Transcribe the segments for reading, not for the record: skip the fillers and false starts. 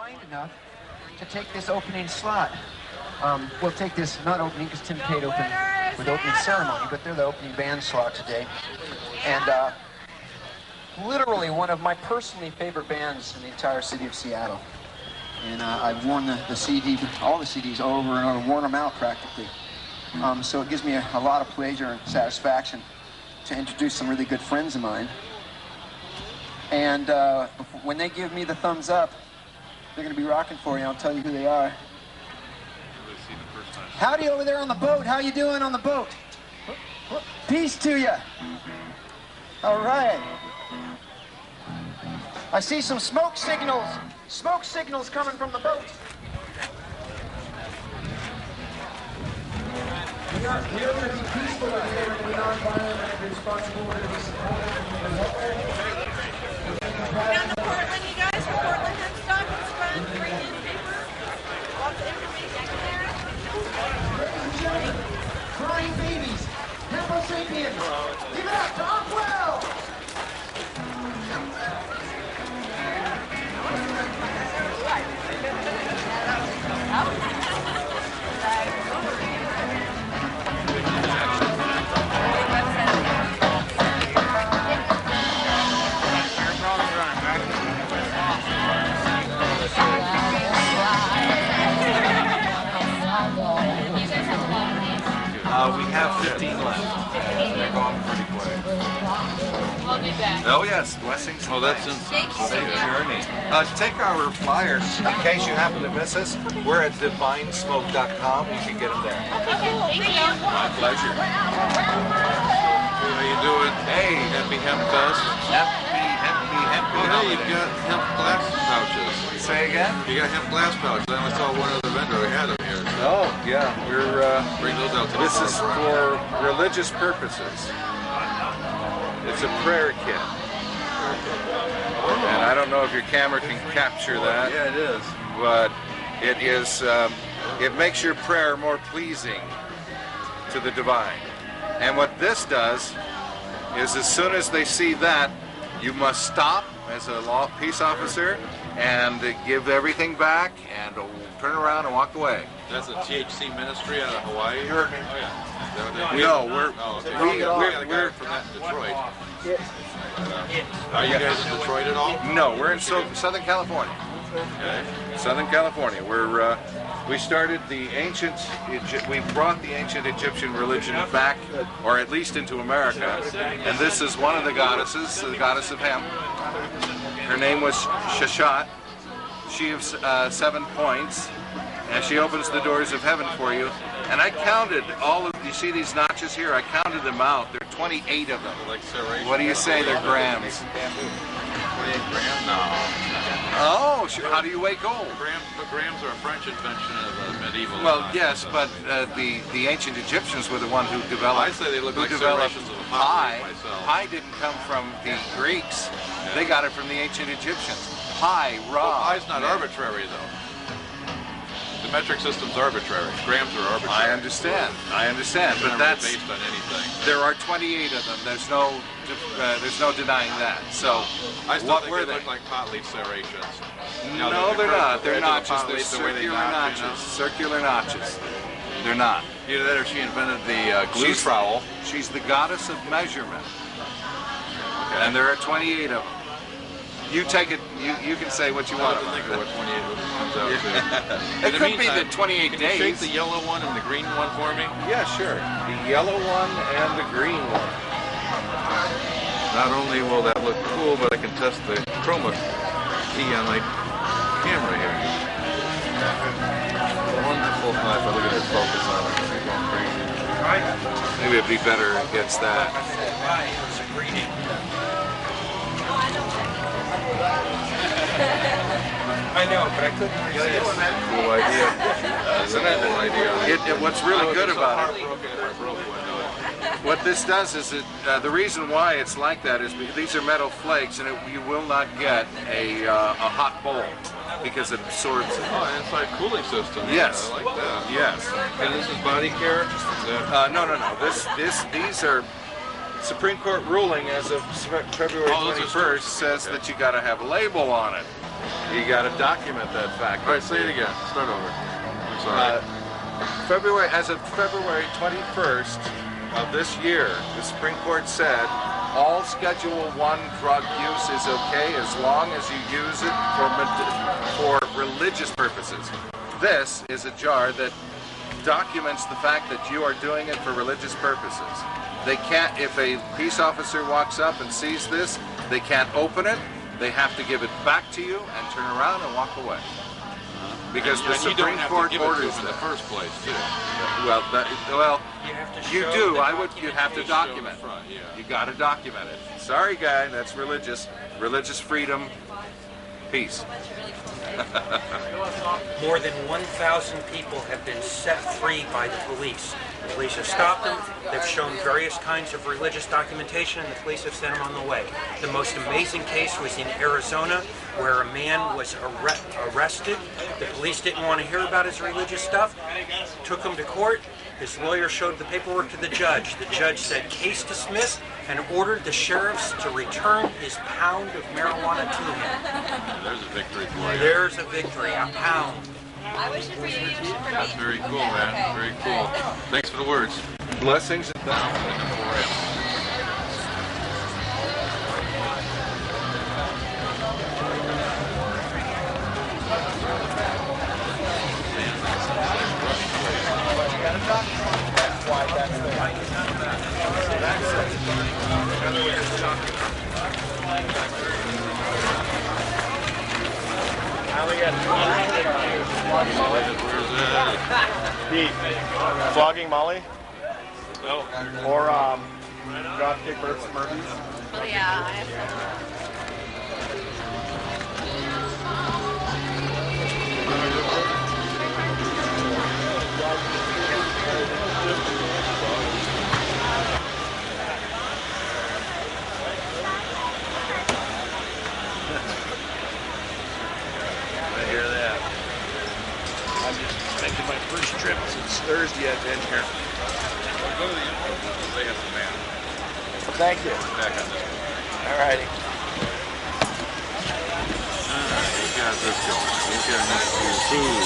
kind enough to take this opening slot. We'll take this, not opening, because Tim Cade opened with opening ceremony, but they're the opening band slot today. And literally one of my personally favorite bands in the entire city of Seattle. And I've worn the CD, all the CDs over and over, worn them out practically. So it gives me a lot of pleasure and satisfaction to introduce some really good friends of mine. And when they give me the thumbs up, they're going to be rocking for you. I'll tell you who they are. Howdy over there on the boat. How you doing on the boat? Peace to you. All right. I see some smoke signals. Smoke signals coming from the boat. We are going to be peaceful, we're going to be nonviolent and responsible, we're going to be supportive. Down to Portland, you guys, for Portland Hempfest. It's fun, great newspaper, lots of information there. Ladies and gentlemen, crying babies, Hempo Sapiens, give it up to Ockwell! We have 15 left. They're going pretty quick. I'll be back. Oh yes, blessings. Oh, that's in safe journey. Take our flyers in case you happen to miss us. We're at divinesmoke.com. You can get them there. Okay, thank you. My pleasure. How you doing? Hey, Happy Hempfest. happy. Oh, hey, you've got hemp glass pouches. Say again? You got hemp glass pouches. I only saw one other vendor who had them here. Oh, yeah. We're Bring those out to this the is for religious purposes. It's a prayer kit. And I don't know if your camera can capture that. Yeah, it is. But it is it makes your prayer more pleasing to the divine. And what this does is as soon as they see that, you must stop as a peace officer and give everything back and turn around and walk away. That's a THC ministry out of Hawaii? You heard me. Oh, yeah. No, we're we're from that in Detroit. Are you guys in Detroit at all? No, we're in Southern California. Okay. Southern California. We started the ancient. We brought the ancient Egyptian religion back, or at least into America. And this is one of the goddesses, the goddess of hemp. Her name was Shashat. She has 7 points, and she opens the doors of heaven for you. And I counted all of. You see these notches here? I counted them out. There are 28 of them. Like serration. What do you say? They're grams. 28 grams? No. Oh, how do you weigh gold? Grams are a French invention of medieval. Well, yes, but the ancient Egyptians were the one who developed. I say they look like developed serrations of a pi. myself. Pi didn't come from the Greeks; they got it from the ancient Egyptians. Pi, ra. Well, pi's not arbitrary, though. The metric system's arbitrary. Grams are arbitrary. I understand, but that's based on anything. There are 28 of them. There's no denying that. So, I still what think were they they? look like pot leaf serrations. No, they're not. They're notches. They're The way they circular knock, notches. Circular notches. They're not. Either that or she invented the glue trowel. She's the goddess of measurement. Okay. And there are 28 of them. You take it, you can say what you want I about think it. of what 28 comes out to. It could be the 28 can days. you shake the yellow one and the green one for me? Yeah, sure. The yellow one and the green one. Not only will that look cool, but I can test the chroma key on my camera here. Wonderful. If I look at it, focus on it. It's going crazy. Maybe it'd be better against that. I know, but I couldn't resist. Cool idea. Isn't it? Cool idea. What's really good about it, what this does is the reason why it's like that is because these are metal flakes, and you will not get a hot bowl because it absorbs it. Oh, inside cooling system. Yes. Yeah, I like that. Yes. And this is body care? No. These are Supreme Court ruling as of February 21st says that you got to have a label on it. You got to document that fact. All right, say it again. Start over. I'm sorry. As of February 21st of this year, the Supreme Court said all Schedule I drug use is okay as long as you use it for religious purposes. This is a jar that documents the fact that you are doing it for religious purposes. They can't, if a peace officer walks up and sees this, they can't open it. They have to give it back to you and turn around and walk away. Because the Supreme Court orders in the first place, too. Well, you do. You have to show document. the front, yeah. You got to document it. Sorry, guy, that's religious. Religious freedom. Peace. More than 1,000 people have been set free by the police. The police have stopped them. They've shown various kinds of religious documentation, and the police have sent them on the way. The most amazing case was in Arizona, where a man was arrested. The police didn't want to hear about his religious stuff, took him to court. His lawyer showed the paperwork to the judge. The judge said case dismissed and ordered the sheriffs to return his pound of marijuana to him. There's a victory for you. There's a victory, a pound. I wish it for you, you wish it for me. That's very cool, man. Very cool. Thanks for the words. Blessings and Flogging Molly? No. Or Dropkick versus Murphys? Oh yeah, I have some. I hear that. I'm just making my first trip since Thursday I've been here. Go to the info booth. They have the map. Thank you. Back on this one. All righty. Alright, we got this going. We got next to food.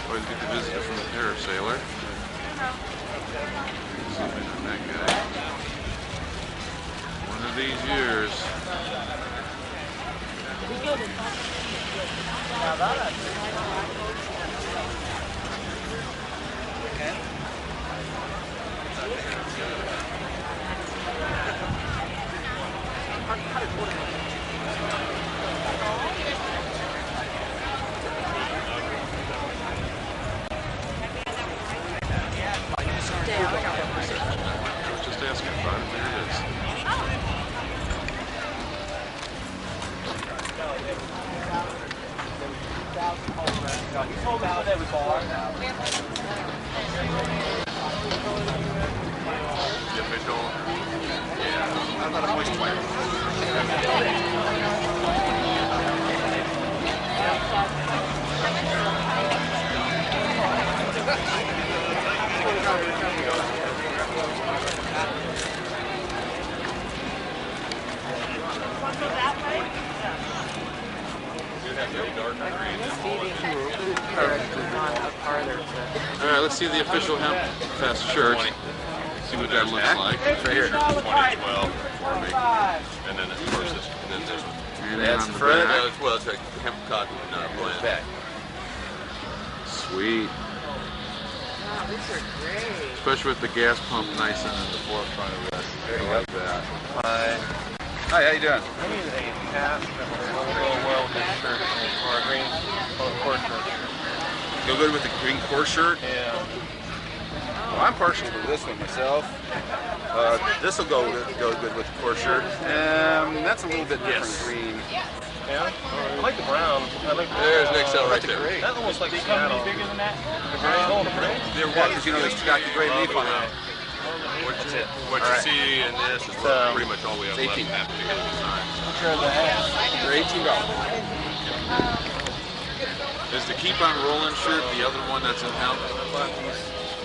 Always get the visitor from the parasailer. Zooming on that guy. One of these years. Just asking about it. There it is. The official. Yeah, I'm not a moist wipe. Alright, let's see the official Hempfest shirt. See what that looks like. It's right here. 2012 for me. And then of course this, and then this one. And That's on the Fred. back. Well, it's like hemp cotton blend. Back. Sweet. Wow, these are great. Especially with the gas pump nice in the forefront of this. I like that. Hi. Hi, how you doing? I need a hat that will go well with this shirt, or a green core shirt. Go good with the green core shirt? Yeah. Well, I'm partial to this one myself. This will go good with the core shirt. That's a little bit different green. Yeah? I like the brown. There's an XL right there. That almost like Seattle. Bigger than that? The gray? Oh, the gray? Yeah, because you know it's got the gray leaf on it. What you see in this is pretty much all we have left in that particular design. Sure, the hat. They're $18. Is the Keep on Rolling shirt the other one that's in hemp?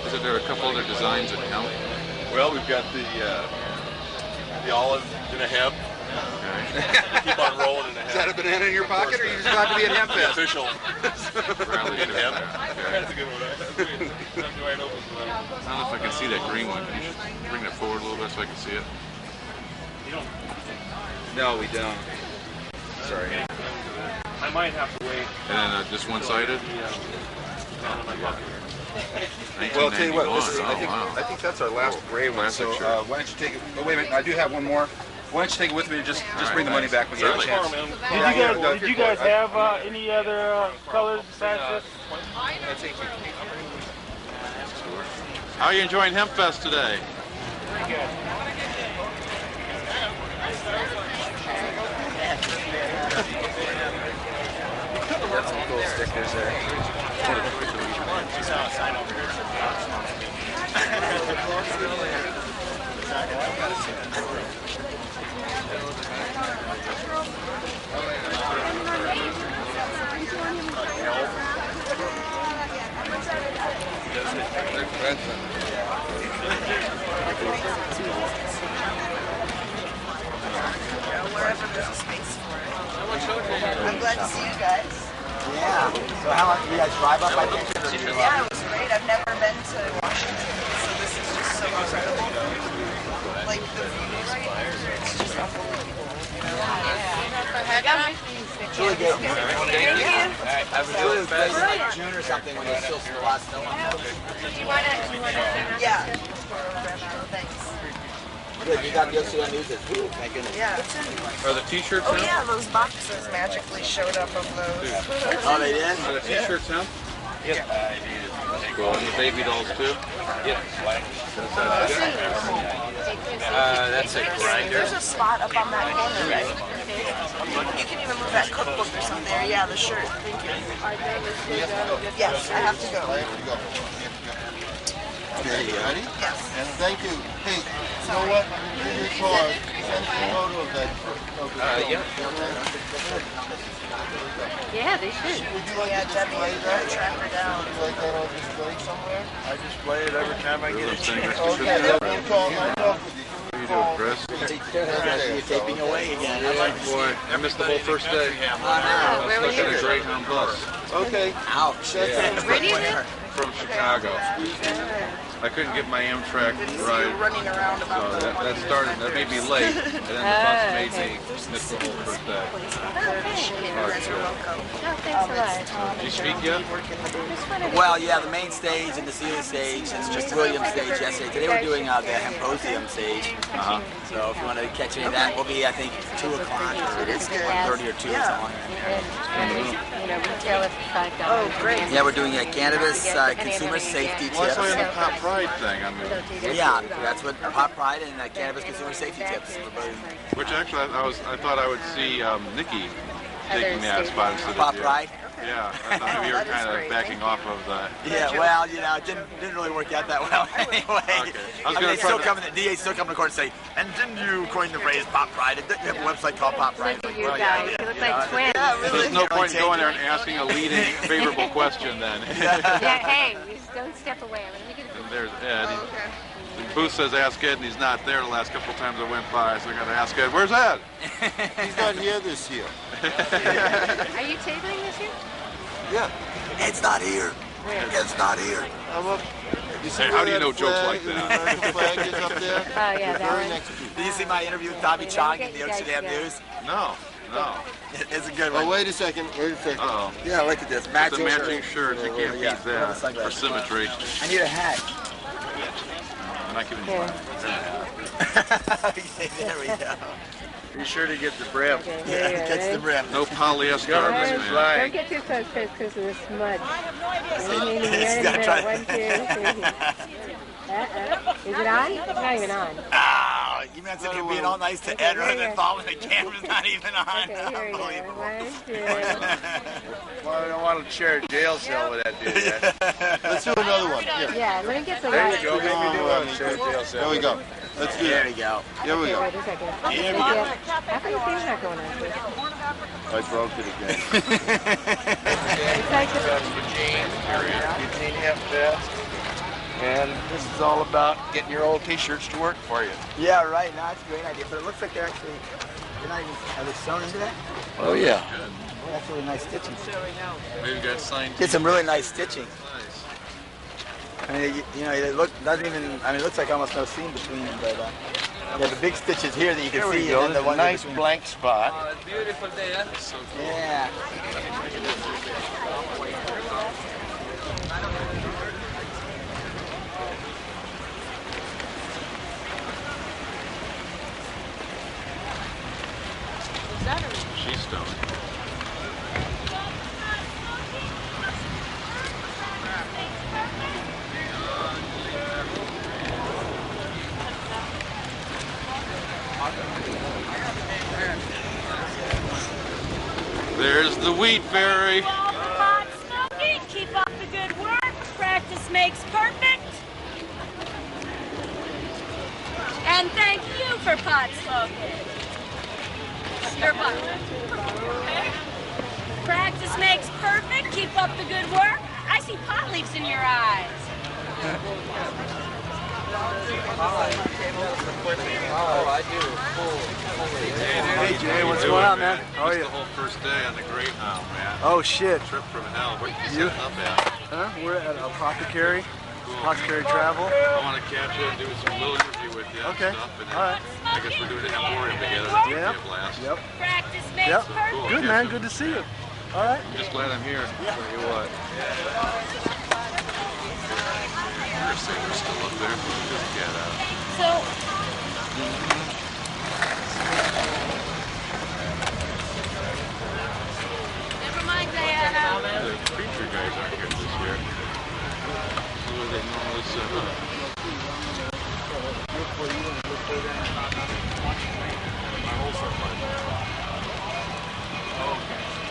Is there a couple other designs in hemp? Well, we've got the olive in a hemp. Okay. Keep on rolling in a hemp. Is that a banana in your pocket, or are you just glad to be at Hempfest? Official. Rally in hemp. Okay. That's a good one. That's wide open for that. I don't know if I can see that green one. Can you just bring that forward a little bit so I can see it? No, we don't. Sorry. I might have to wait. And then just one-sided? Well, I'll tell you what, this is, wow. I think that's our last gray one, so why don't you take it, oh wait a minute, I do have one more. Why don't you take it with me and just bring the money back when you have a chance. Did you guys have any other colors besides this? How are you enjoying Hempfest today? Pretty good. Got some cool stickers there. Wherever there's a space for it. I'm glad to see you guys. Yeah. So how long, you guys drive up by Vancouver? Yeah, it was great. I've never been to Washington, so this is just so incredible. Like the views, it's just unbelievable. It's really good. Thank you. It was great in like June or something when there's still a lot of snow on the Yeah. Thanks. Good, you got the OCN News this week. Thank goodness. Yeah. Are the t-shirts Oh hemp? yeah, those boxes magically showed up of those. Oh, they did? Are the t-shirts hemp? Yep. Cool. And the baby dolls too? Yep. That's a grinder. There's a spot up on that corner, right? You can even move that cookbook or something there. Yeah, the shirt. Thank you. Yes, I have to go. Okay, you ready? Yes. And thank you. Hey, you know what? In your car, send a photo of that. Yeah. Yeah, they should. Would you like Yeah, to Debbie, display I'm that? gonna track her down. Would you like that on display somewhere? I display it every time I get a chance. Okay, I'll talk with you. How you doing, Chris? You're taping away again. Boy, I missed the whole first day. Where were Stuck in you? a Greyhound bus Okay. Ouch. Where do you live? from Chicago. I couldn't get my Amtrak ride, Running around so about that made me late, and then the bus made me miss the whole first day. You guys are welcome. No, thanks a lot. Did you speak yet? Well, yeah, the main stage and the ceiling stage, it's just Williams stage yesterday. Today we're doing the Hemposium stage. So if you want to catch any of that, we'll be, I think, 2 o'clock or 1:30 or 2 or something. Retail at $5. Oh, great. Yeah, we're doing a cannabis consumer safety Well, tips. I saw the Pop Pride thing. I mean, Yeah, that's what Pop Pride and cannabis consumer safety tips. which actually I thought I would see Nikki taking that spot instead of Pop you. Pride? Yeah, I thought maybe you were That is kind of great. backing off of the. Yeah, well, you know, it didn't really work out that well anyway. Okay. I mean, it's still coming, the DA's still coming to court and say, and didn't you coin the phrase Pop Pride? Didn't you have a website called Pop Pride? Look at you guys. You look like twins. There's no point in going there and asking a leading, favorable question then. Yeah, hey, you just don't step away. Let me get a And there's Ed. The booth says ask Ed, and he's not there the last couple of times I went by, so I got to ask Ed, where's Ed? He's not here this year. Are you tabling this year? Yeah. It's not here. It's not here. I'm up. Hey, how do you know jokes like that? The flag is up there. Oh, yeah, that Very one. next to you. Did you see my interview with Tommy Chong in the Amsterdam News? No. It's a good Oh, one. wait a second. Uh-oh. Yeah, look at this. The Matching matching shirt, you can't Yeah, beat that for sunglasses. symmetry. I need a hat. I'm not giving you Here. mine. Okay, there we go. Be sure to get the brim. Okay, Yeah, here, catch the ready? brim. No polyester. Government's man. lying. Don't get too close because of the smudge. See, One you minute, gotta try. 1, 2, 3. Is it on? It's not even on. Ah, you meant to being all nice to Ed rather than following the camera's not even on. Okay, here we go. Unbelievable. 1, 2. Well, I don't want to share a jail cell with that dude. Let's do another one. Here. Yeah, let me get the There light. you go. Maybe do want to share a jail cell. There we go. Let's do There that. we go. Here we go. Wait a second. Here we go. How come the thing's not going on? I broke it again. It's like the... Dean Hempfest. And this is all about getting your old t-shirts to work for you. Yeah, right. No, that's a great idea. But it looks like they're actually, they're not even, are they sewn into that? Oh, yeah. Well, that's really nice stitching. Maybe got signed. Did some really nice stitching. Nice. I mean, you know, it doesn't even, I mean, it looks like almost no seam between them, but yeah, the big stitches here that you can Here see, we go. and then the There's a ones in nice between. blank spot. Beautiful day, huh? So cool. Yeah. She's stoned. There's the wheat berry. Pot smoking, keep up the good work. Practice makes perfect. And thank you for pot smoking. Your pot. Practice makes perfect. Keep up the good work. I see pot leaves in your eyes. Oh, I do. Hey, Jay, what's going on, man? How are Just you? the whole first day on the Greyhound, man. Oh, shit. Trip from hell. What are you setting up at? Huh? We're at Apothecary. Apothecary Travel. I want to catch you and do some little interview with you Okay. and stuff. And then All right. I guess we're doing the Emporium together. That's Yeah. going to be a blast. Yep. Practice makes Yep. perfect. Good, man. Good to see you. All right. I'm just glad I'm here. I'll tell you what. You're saying you're still up there. Just get out. So, never mind, Diana. The preacher guys aren't here this year. So where they normally set up.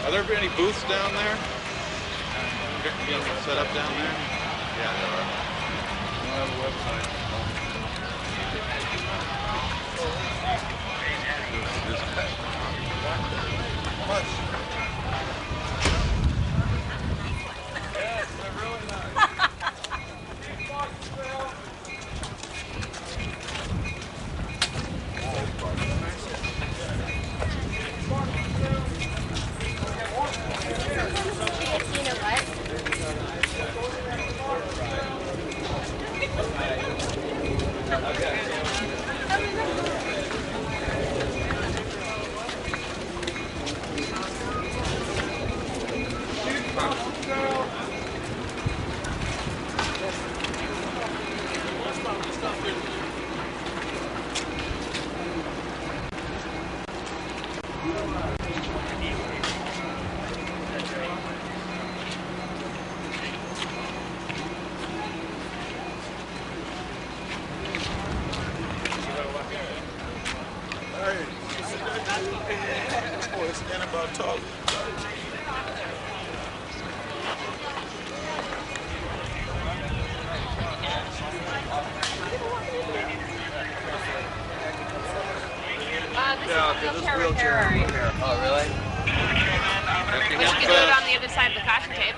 Are there any booths down there? Being set up down there? Yeah, there are. I have a website. Oh, really? We should do it on the other side of the caution tape.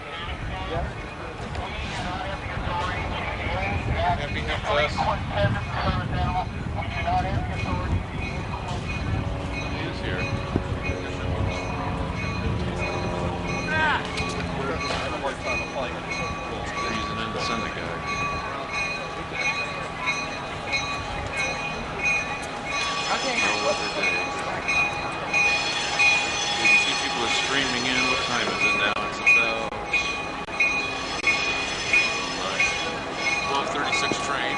Happy Hempfest. He is here. They're using him to send the guy. Weather day. You can see people are streaming in. What time is it now? It's about 12:36 train.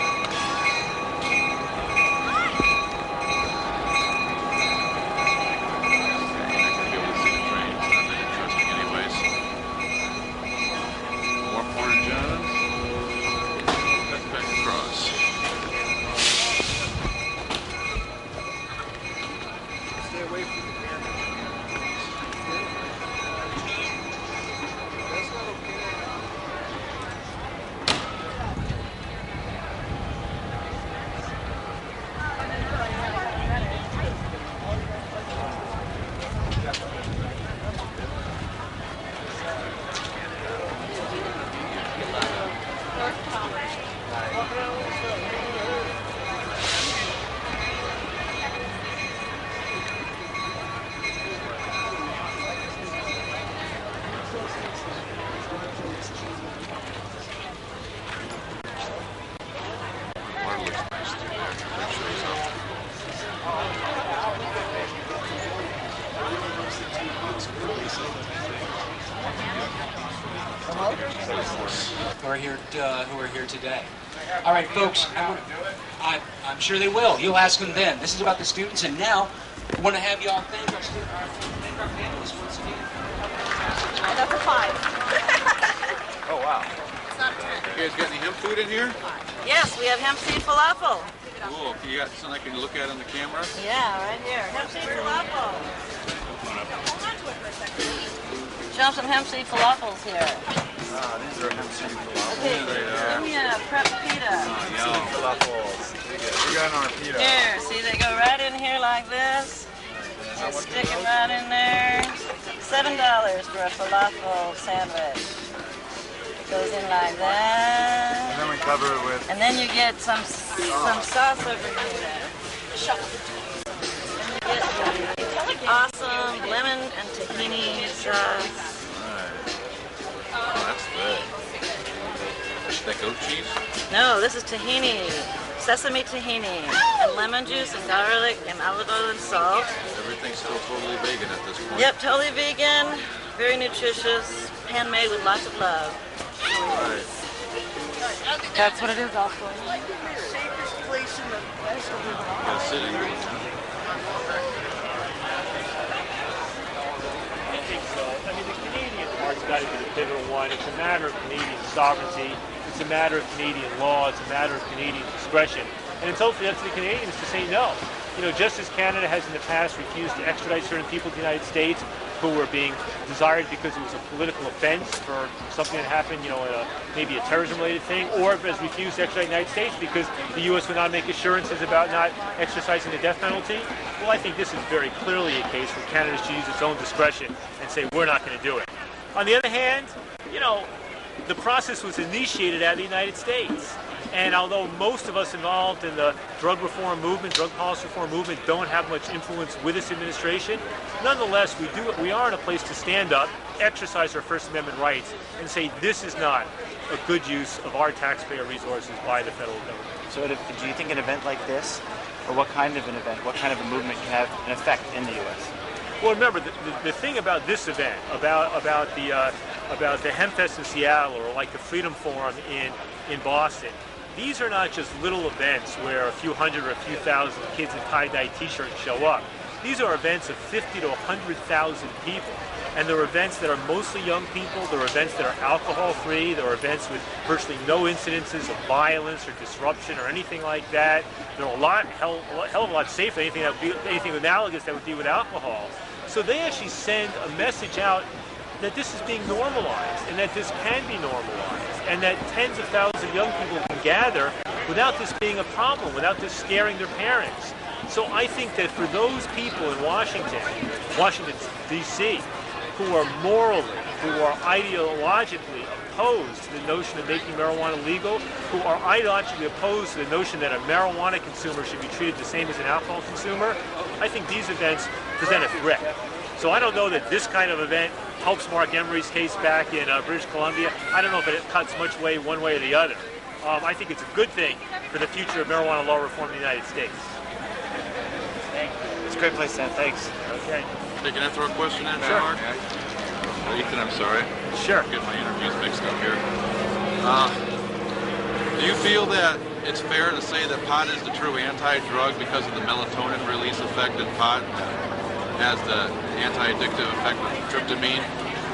who are here today. All right, folks, I'm sure they will. You'll ask them then. This is about the students, and now I want to have you all thank our panelists once again. That's a 5. Oh, wow. It's not a 10. You guys got any hemp food in here? Yes, we have hemp seed falafel. Cool. You got something I can look at on the camera? Yeah, right here. Hemp seed falafel. Show them some hemp seed falafels here. These are hemp seed falafels. Okay, give me a prep pita. Seed falafels. We got on our pita. Here, see, they go right in here like this. Just stick it right in there. $7 for a falafel sandwich. Goes in like that. And then we cover it with. And then you get some sauce over here. And you get the awesome lemon and tahini sauce. Oh, that's good. Is that goat cheese? No, this is tahini. Sesame tahini. And lemon juice and garlic and olive oil and salt. Everything's still totally vegan at this point. Yep, totally vegan. Very nutritious. Handmade with lots of love. Right. That's what it is also. Safest place in the West. Gotta sit in. I think so. I mean, the Canadian part's got to be the pivotal one. It's a matter of Canadian sovereignty. It's a matter of Canadian law. It's a matter of Canadian discretion. And it's ultimately up to the Canadians to say no. You know, just as Canada has in the past refused to extradite certain people to the United States who were being desired because it was a political offense for something that happened, you know, maybe a terrorism-related thing, or has refused to extradite the United States because the U.S. would not make assurances about not exercising the death penalty. Well, I think this is very clearly a case where Canada should use its own discretion and say, we're not going to do it. On the other hand, you know, the process was initiated out of the United States. And although most of us involved in the drug reform movement, drug policy reform movement, don't have much influence with this administration, nonetheless, we are in a place to stand up, exercise our First Amendment rights, and say this is not a good use of our taxpayer resources by the federal government. So do you think an event like this, or what kind of an event, what kind of a movement can have an effect in the U.S.? Well, remember, the thing about this event, about the Hempfest in Seattle, or like the Freedom Forum in Boston, these are not just little events where a few hundred or a few thousand kids in tie-dye t-shirts show up. These are events of 50 to 100,000 people. And they're events that are mostly young people. They're events that are alcohol-free. They're events with virtually no incidences of violence or disruption or anything like that. They're a hell of a lot safer than anything analogous that would be with alcohol. So they actually send a message out that this is being normalized and that this can be normalized and that tens of thousands of young people can gather without this being a problem, without this scaring their parents. So I think that for those people in Washington, D.C., who are morally, who are ideologically opposed to the notion of making marijuana legal, who are ideologically opposed to the notion that a marijuana consumer should be treated the same as an alcohol consumer, I think these events present a threat. So I don't know that this kind of event helps Mark Emery's case back in British Columbia. I don't know if it cuts much way one way or the other. I think it's a good thing for the future of marijuana law reform in the United States. It's a great place, Sam. Thanks. Okay. Hey, can I throw a question in there, Sure. Mark? Ethan, I'm sorry. Sure. Get my interviews mixed up here. Do you feel that it's fair to say that pot is the true anti-drug because of the melatonin release effect in pot has the anti-addictive effect of tryptamine?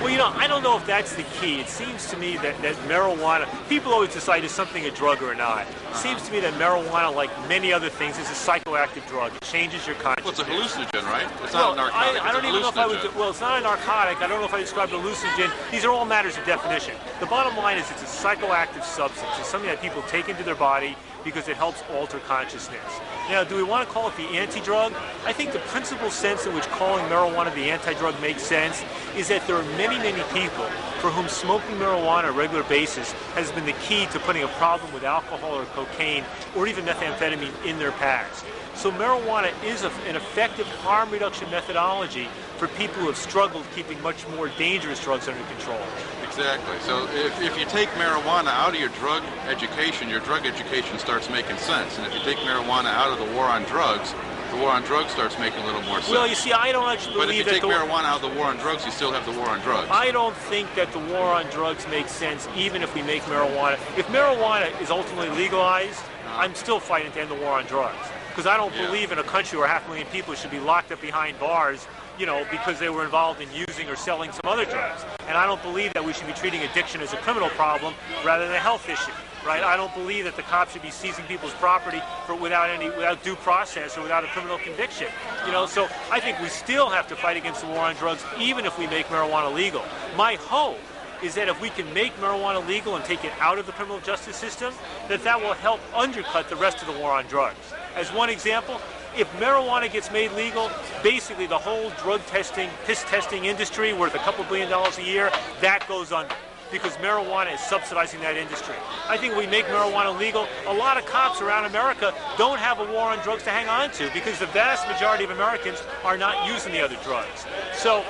Well, you know, I don't know if that's the key. It seems to me that marijuana, people always decide is something a drug or not. It seems to me that marijuana, like many other things, is a psychoactive drug. It changes your consciousness. Well, it's a hallucinogen, right? It's not a narcotic. I don't even know if I would, well, it's not a narcotic. I don't know if I describe it as hallucinogen. These are all matters of definition. The bottom line is it's a psychoactive substance. It's something that people take into their body because it helps alter consciousness. Now, do we want to call it the anti-drug? I think the principal sense in which calling marijuana the anti-drug makes sense is that there are many, many people for whom smoking marijuana on a regular basis has been the key to putting a problem with alcohol or cocaine or even methamphetamine in their past. So marijuana is an effective harm reduction methodology for people who have struggled keeping much more dangerous drugs under control. Exactly. So if you take marijuana out of your drug education starts making sense. And if you take marijuana out of the war on drugs, the war on drugs starts making a little more sense. Well, you see, I don't actually But if believe you that take marijuana out of the war on drugs, you still have the war on drugs. I don't think that the war on drugs makes sense even if we make marijuana. If marijuana is ultimately legalized, I'm still fighting to end the war on drugs. Because I don't believe in a country where 500,000 people should be locked up behind bars, you know, because they were involved in using or selling some other drugs. And I don't believe that we should be treating addiction as a criminal problem rather than a health issue. Right? I don't believe that the cops should be seizing people's property without due process or without a criminal conviction. You know, so I think we still have to fight against the war on drugs, even if we make marijuana legal. My hope is that if we can make marijuana legal and take it out of the criminal justice system, that will help undercut the rest of the war on drugs. As one example, if marijuana gets made legal, basically the whole drug testing, piss testing industry worth a couple $2 billion a year, that goes under. Because marijuana is subsidizing that industry. I think when we make marijuana legal, a lot of cops around America don't have a war on drugs to hang on to because the vast majority of Americans are not using the other drugs. So,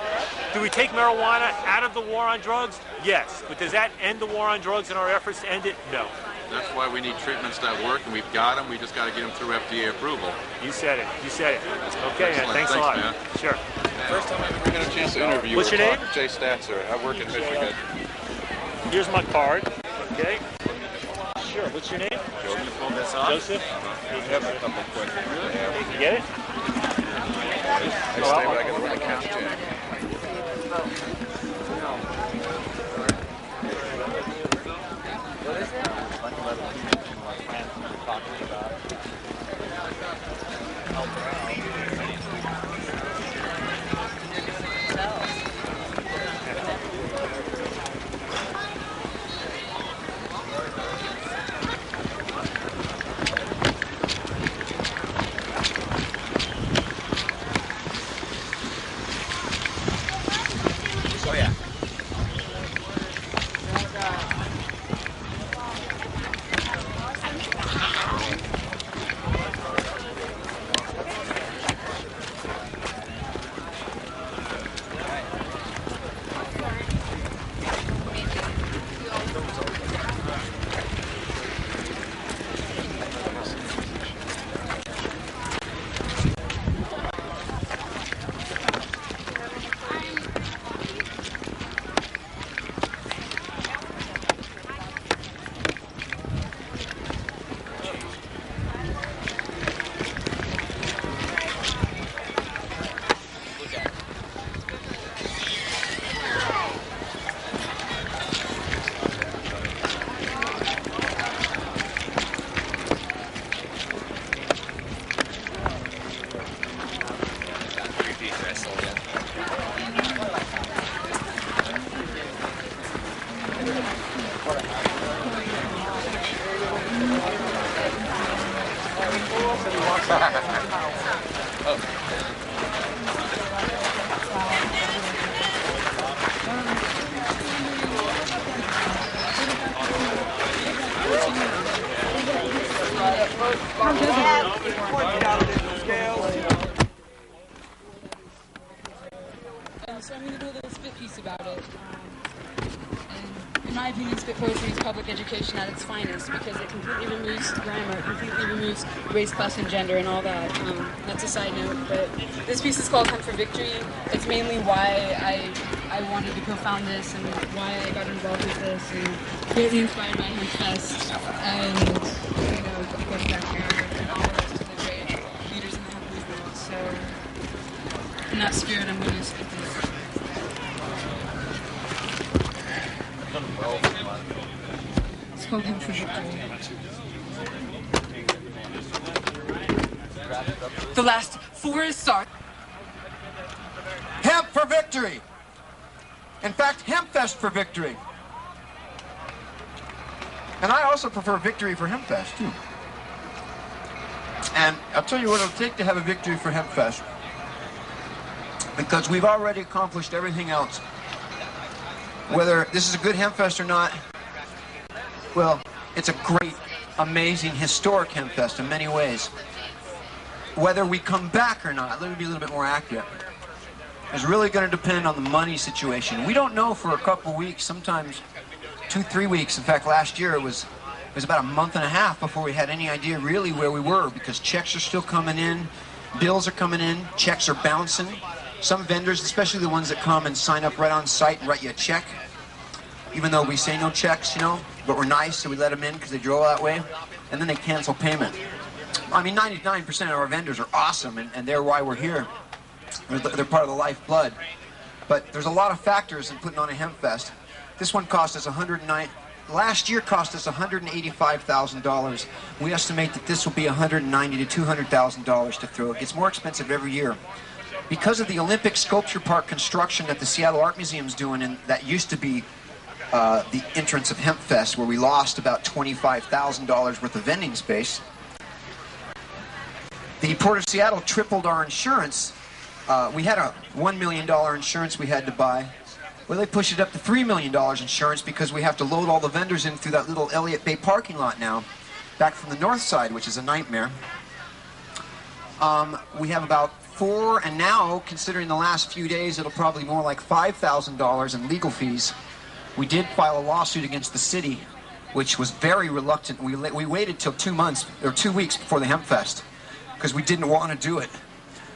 do we take marijuana out of the war on drugs? Yes. But does that end the war on drugs in our efforts to end it? No. That's why we need treatments that work, and we've got them. We just got to get them through FDA approval. You said it. You said it. Okay, man. Thanks a lot. Man. Sure. First time I ever get a chance to interview you. What's your name? Jay Statzer. I work in Michigan. Here's my card. Okay. Sure. What's your name? Joseph. Joseph. I have a couple questions. You get it? I stay back at the account check. What is it? Like a lot of people, my friends were talking about. So I'm going to do a little spit piece about it. And in my opinion, spit poetry is public education at its finest because it completely removes grammar, completely removes race, class, and gender, and all that. That's a side note, but this piece is called Hunt for Victory. It's mainly why I wanted to co-found this and why I got involved with this, and greatly inspired by Hempfest, and you know, of course, back here, and all the rest of the great leaders in the hemp movement. So, in that spirit, I'm going to spit this. It's called Hemp for Victory. The last forests are Hemp for victory! In fact, Hempfest for victory. And I also prefer victory for Hempfest, too. And I'll tell you what it'll take to have a victory for Hempfest. Because we've already accomplished everything else. Whether this is a good Hempfest or not, well, it's a great, amazing, historic Hempfest in many ways. Whether we come back or not, let me be a little bit more accurate, is really going to depend on the money situation. We don't know for a couple weeks, sometimes 2-3 weeks. In fact, last year it was about a month and a half before we had any idea really where we were, because checks are still coming in, Bills are coming in, checks are bouncing. Some vendors, especially the ones that come and sign up right on site and write you a check, even though we say no checks, you know, but we're nice, so we let them in because they drove that way, and then they cancel payment. I mean, 99% of our vendors are awesome, and they're why we're here. They're part of the lifeblood. But there's a lot of factors in putting on a Hempfest. This one cost us last year cost us $185,000. We estimate that this will be $190,000 to $200,000 to throw. It gets more expensive every year. Because of the Olympic Sculpture Park construction that the Seattle Art Museum's doing, and that used to be the entrance of Hempfest, where we lost about $25,000 worth of vending space. The Port of Seattle tripled our insurance. We had a $1 million insurance we had to buy. Well, they pushed it up to $3 million insurance because we have to load all the vendors in through that little Elliott Bay parking lot now, back from the north side, which is a nightmare. We have about 4, and now, considering the last few days, it'll probably more like $5,000 in legal fees. We did file a lawsuit against the city, which was very reluctant. We waited till 2 months, or 2 weeks before the Hempfest, because we didn't want to do it.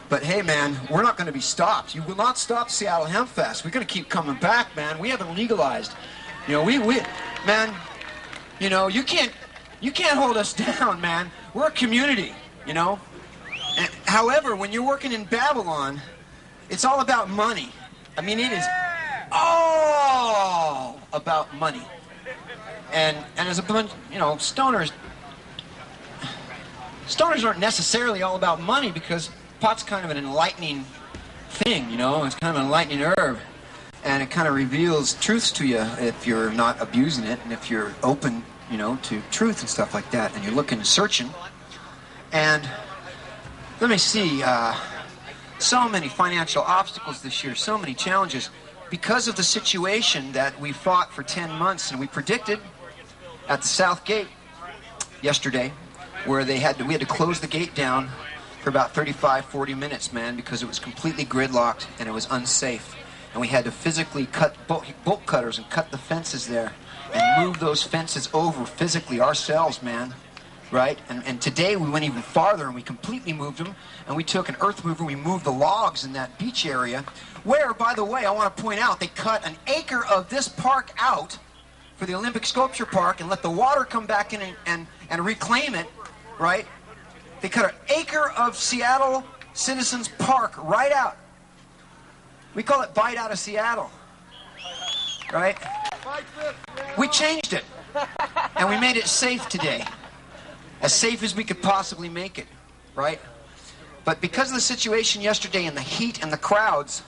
But hey, man, we're not going to be stopped. You will not stop Seattle Hempfest. We're going to keep coming back, man. We haven't legalized. You know, man, you know, you can't hold us down, man. We're a community, you know. And, however, when you're working in Babylon, it's all about money. I mean, it is all about money. And as a bunch, you know, stoners aren't necessarily all about money, because pot's kind of an enlightening thing, you know. It's kind of an enlightening herb, and it kind of reveals truths to you if you're not abusing it, and if you're open, you know, to truth and stuff like that, and you're looking and searching. And let me see, so many financial obstacles this year, so many challenges, because of the situation that we fought for 10 months, and we predicted at the South Gate yesterday, where we had to close the gate down for about 35-40 minutes, man, because it was completely gridlocked and it was unsafe. And we had to physically cut bolt cutters and cut the fences there and move those fences over physically ourselves, man, right? And today we went even farther, and we completely moved them, and we took an earth mover, we moved the logs in that beach area, where, by the way, I want to point out, they cut an acre of this park out for the Olympic Sculpture Park and let the water come back in and reclaim it, right? They cut an acre of Seattle Citizens Park right out. We call it Bite Out of Seattle, right? We changed it, and we made it safe today. As safe as we could possibly make it, right? But because of the situation yesterday and the heat and the crowds,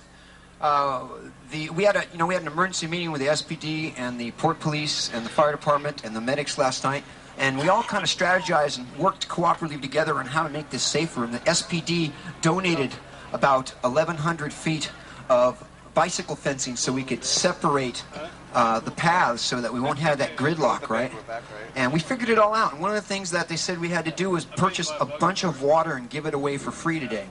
we had an emergency meeting with the SPD and the Port Police and the Fire Department and the medics last night. And we all kind of strategized and worked cooperatively together on how to make this safer. And the SPD donated about 1,100 feet of bicycle fencing so we could separate the paths so that we won't have that gridlock, right? And we figured it all out. And one of the things that they said we had to do was purchase a bunch of water and give it away for free today,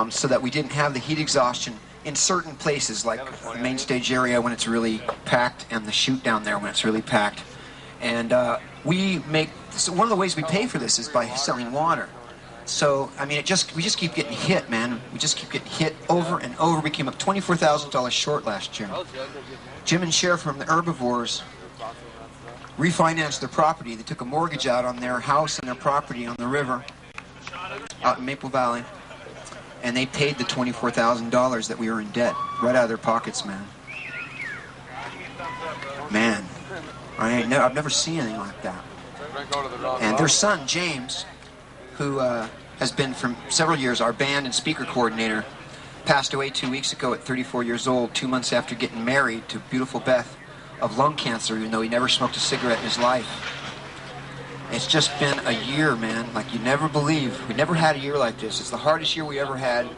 so that we didn't have the heat exhaustion in certain places, like the main stage area when it's really packed, and the chute down there when it's really packed. And so one of the ways we pay for this is by selling water. So, I mean, we just keep getting hit, man. We just keep getting hit over and over. We came up $24,000 short last year. Jim and Cher from the Herbivores refinanced their property. They took a mortgage out on their house and their property on the river out in Maple Valley, and they paid the $24,000 that we were in debt right out of their pockets, man. Man. I've never seen anything like that. And their son, James, who has been for several years our band and speaker coordinator, passed away 2 weeks ago at 34 years old, 2 months after getting married to beautiful Beth, of lung cancer, even though he never smoked a cigarette in his life. It's just been a year, man, like you never believe. We never had a year like this. It's the hardest year we ever had.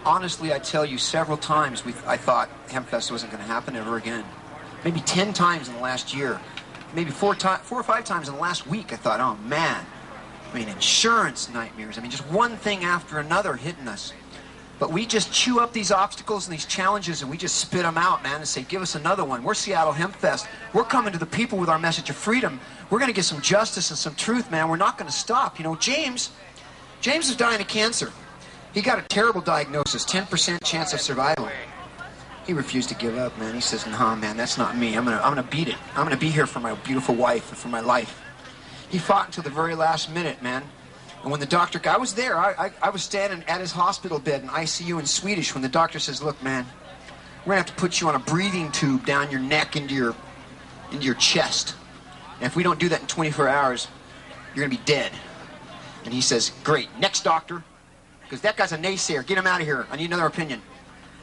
Honestly, I tell you, several times I thought Hempfest wasn't going to happen ever again. Maybe 10 times in the last year. Maybe 4 or 5 times in the last week I thought, oh man. I mean, insurance nightmares. I mean, just one thing after another hitting us. But we just chew up these obstacles and these challenges, and we just spit them out, man, and say, give us another one. We're Seattle Hempfest. We're coming to the people with our message of freedom. We're going to get some justice and some truth, man. We're not going to stop. You know, James James was dying of cancer. He got a terrible diagnosis, 10% chance of survival. He refused to give up, man. He says, "Nah, man, that's not me. I'm gonna beat it. I'm gonna be here for my beautiful wife and for my life." He fought until the very last minute, man. And when the doctor, I was there. I was standing at his hospital bed in ICU in Swedish when the doctor says, "Look, man, we're gonna have to put you on a breathing tube down your neck into your chest. And if we don't do that in 24 hours, you're gonna be dead." And he says, "Great, next doctor, because that guy's a naysayer. Get him out of here. I need another opinion."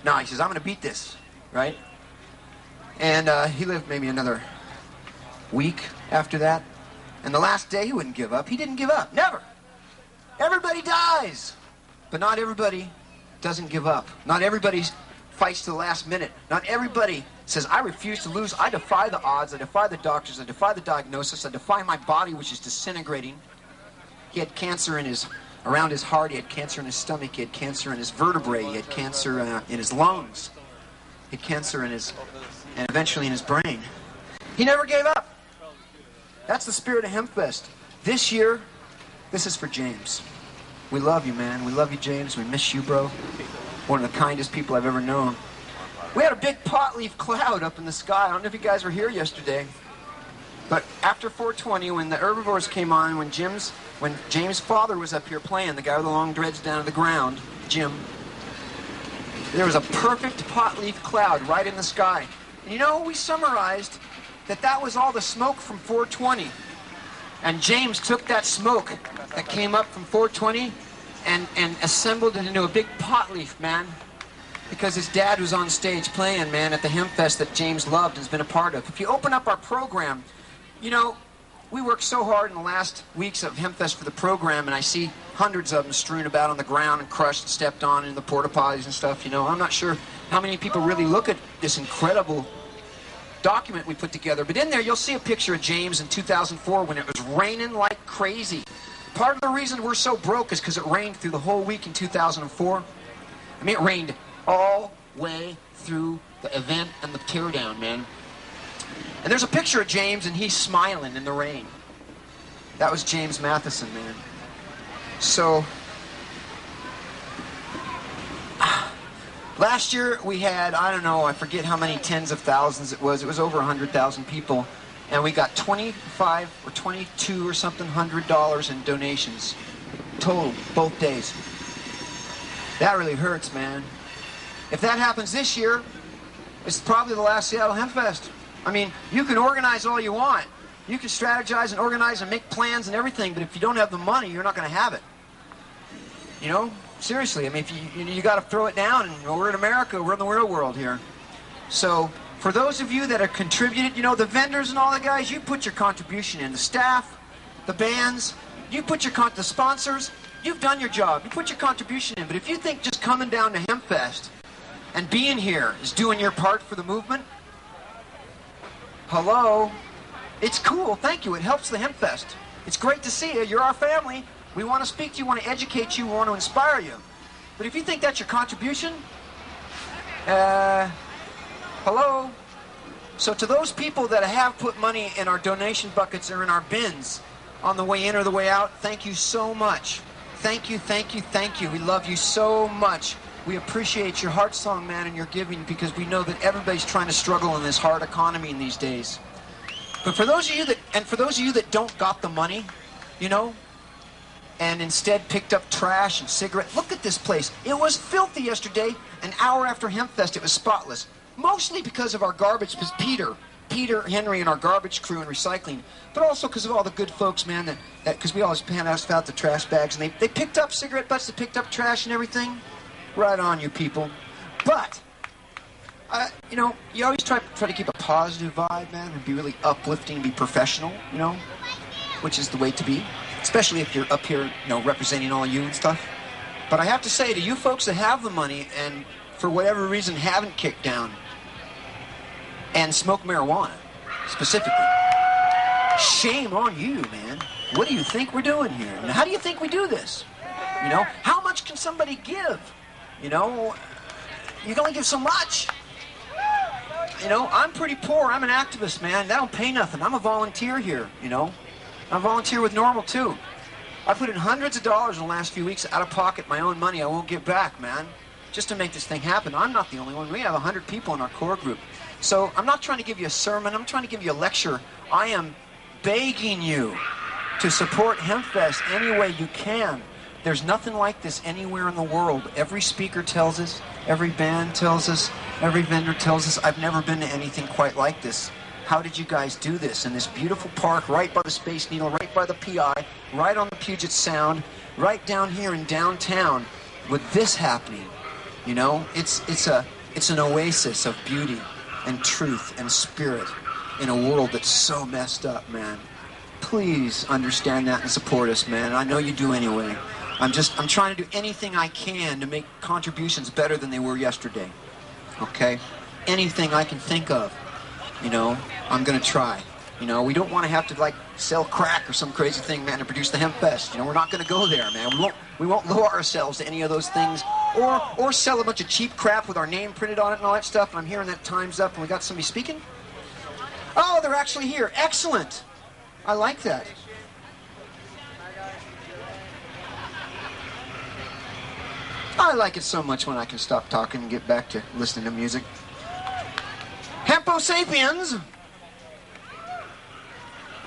No, he says, "I'm gonna beat this," right? And he lived maybe another week after that. And the last day, he wouldn't give up. He didn't give up, never. Everybody dies, but not everybody doesn't give up. Not everybody fights to the last minute. Not everybody says, "I refuse to lose. I defy the odds. I defy the doctors. I defy the diagnosis. I defy my body, which is disintegrating." He had cancer around his heart. He had cancer in his stomach. He had cancer in his vertebrae. He had cancer in his lungs. He had cancer and eventually in his brain. He never gave up. That's the spirit of Hempfest. This year, this is for James. We love you, man. We love you, James. We miss you, bro. One of the kindest people I've ever known. We had a big pot-leaf cloud up in the sky. I don't know if you guys were here yesterday. But after 420, when the herbivores came on, when James' father was up here playing, the guy with the long dreads down to the ground, Jim, there was a perfect pot-leaf cloud right in the sky. And you know, we summarized that was all the smoke from 420. And James took that smoke that came up from 420 and assembled it into a big pot leaf, man. Because his dad was on stage playing, man, at the Hempfest that James loved and has been a part of. If you open up our program, you know, we worked so hard in the last weeks of Hempfest for the program, and I see hundreds of them strewn about on the ground and crushed and stepped on in the porta potties and stuff, you know. I'm not sure how many people really look at this incredible document we put together, but in there you'll see a picture of James in 2004 when it was raining like crazy. Part of the reason we're so broke is because it rained through the whole week in 2004. I mean, it rained all way through the event and the teardown, man. And there's a picture of James and he's smiling in the rain. That was James Matheson, man. So last year we had, I don't know, I forget how many tens of thousands it was. It was over 100,000 people. And we got 25 or 22 or something $100 in donations total, both days. That really hurts, man. If that happens this year, it's probably the last Seattle Hempfest. I mean, you can organize all you want. You can strategize and organize and make plans and everything, but if you don't have the money, you're not going to have it. You know? Seriously, I mean, if you got to throw it down, and we're in America, we're in the real world here. So, for those of you that have contributed, you know, the vendors and all the guys, you put your contribution in. The staff, the bands, you put the sponsors, you've done your job. You put your contribution in. But if you think just coming down to Hempfest and being here is doing your part for the movement, hello, it's cool, thank you, it helps the Hempfest. It's great to see you, you're our family. We want to speak to you, we want to educate you, we want to inspire you. But if you think that's your contribution, hello. So to those people that have put money in our donation buckets or in our bins on the way in or the way out, thank you so much. Thank you, thank you, thank you. We love you so much. We appreciate your heart song, man, and your giving, because we know that everybody's trying to struggle in this hard economy in these days. But for those of you that don't got the money, you know, and instead picked up trash and cigarettes, look at this place. It was filthy yesterday. An hour after Hempfest, it was spotless. Mostly because of our garbage, because Peter, Henry, and our garbage crew and recycling, but also because of all the good folks, man, because we always pass out the trash bags, and they picked up cigarette butts, they picked up trash and everything. Right on, you people. But, you know, you always try to keep a positive vibe, man, and be really uplifting, be professional, you know, which is the way to be, especially if you're up here, you know, representing all you and stuff. But I have to say to you folks that have the money and for whatever reason haven't kicked down and smoke marijuana, specifically, shame on you, man. What do you think we're doing here? And how do you think we do this? You know, how much can somebody give? You know, you can only give so much. You know, I'm pretty poor. I'm an activist, man. That don't pay nothing. I'm a volunteer here, you know. I'm a volunteer with Normal, too. I put in hundreds of dollars in the last few weeks out of pocket, my own money I won't give back, man, just to make this thing happen. I'm not the only one. We have 100 people in our core group. So I'm not trying to give you a sermon. I'm trying to give you a lecture. I am begging you to support Hempfest any way you can. There's nothing like this anywhere in the world. Every speaker tells us, every band tells us, every vendor tells us, I've never been to anything quite like this. How did you guys do this in this beautiful park right by the Space Needle, right by the PI, right on the Puget Sound, right down here in downtown with this happening? You know, it's an oasis of beauty and truth and spirit in a world that's so messed up, man. Please understand that and support us, man. I know you do anyway. I'm trying to do anything I can to make contributions better than they were yesterday. Okay? Anything I can think of, you know, I'm gonna try. You know, we don't want to have to like sell crack or some crazy thing, man, to produce the Hempfest. You know, we're not gonna go there, man. We won't lower ourselves to any of those things, or sell a bunch of cheap crap with our name printed on it and all that stuff. And I'm hearing that time's up and we got somebody speaking. Oh, they're actually here. Excellent. I like that. I like it so much when I can stop talking and get back to listening to music. Hempo Sapiens,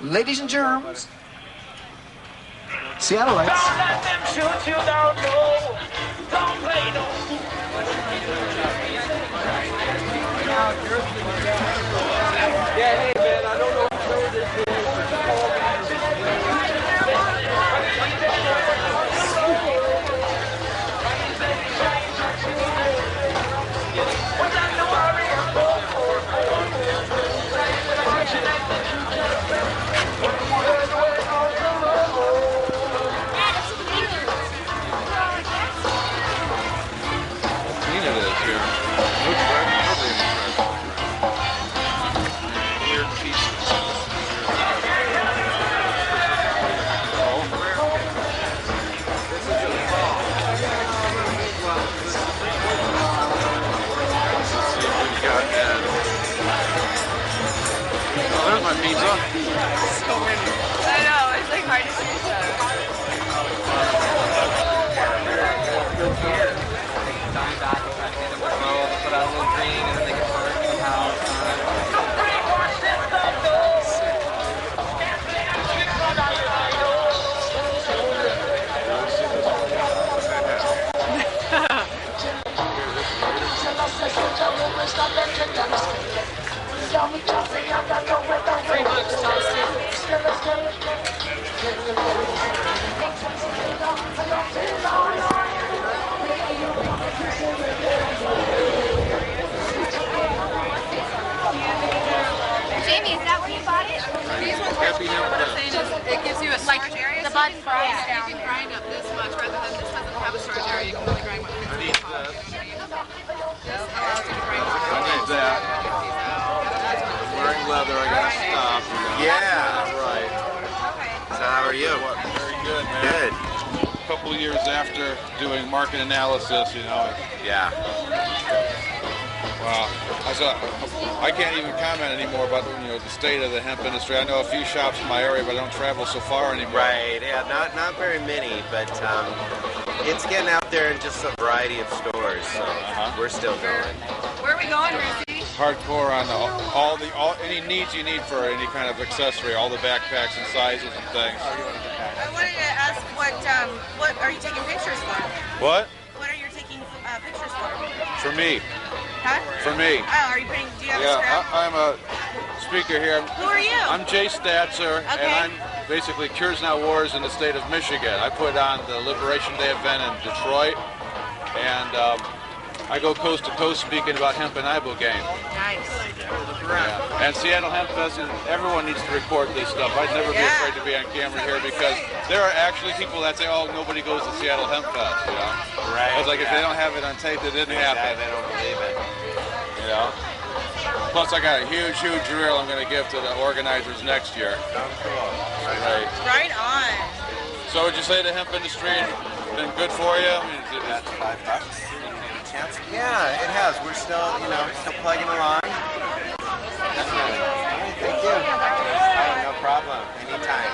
ladies and germs, Seattleites. Don't let them shoot you down, no. Don't play no. Yeah, hey man, I don't know who this is. Pizza? So many. I know, it's like hard to see each other. Put out a little green and then they get hurt somehow. Free books, Tom Jamie, is that where you bought it? These ones are cheap. What I'm saying is it gives you a storage area. The bud fries down You can there. grind up this much rather than this doesn't have a storage area. You can only grind what I need this. this allows you to grind what I need that. I'm wearing leather, I gotta stop. Yeah. Right. So how are you? Very good, man. Good. A couple years after doing market analysis, you know. Yeah. Wow. I can't even comment anymore about the state of the hemp industry. I know a few shops in my area, but I don't travel so far anymore. Right. Yeah. Not very many, but it's getting out there in just a variety of stores. So we're still going. Where are we going, Ruthie? Hardcore on any needs you need for any kind of accessory, all the backpacks and sizes and things. I wanted to ask what are you taking pictures for? What? What are you taking pictures for? For me. Huh? For me. Oh, do you have a scrap? I'm a speaker here. Who are you? I'm Jay Statzer, Okay. and I'm basically Cures Not Wars in the state of Michigan. I put on the Liberation Day event in Detroit, and I go coast to coast speaking about hemp and ibogaine. Nice. Yeah. And Seattle Hempfest, everyone needs to record this stuff. I'd never be afraid to be on camera here because there are actually people that say, oh, nobody goes to Seattle Hempfest, you know? Right. It's like if they don't have it on tape, it didn't happen. They don't believe it. You know? Plus, I got a huge drill I'm going to give to the organizers next year. Right. Right on. So would you say the hemp industry has been good for you? I mean, That's $5. Yeah, it has. We're still, still plugging along. Definitely. Thank you. Oh, no problem. Anytime.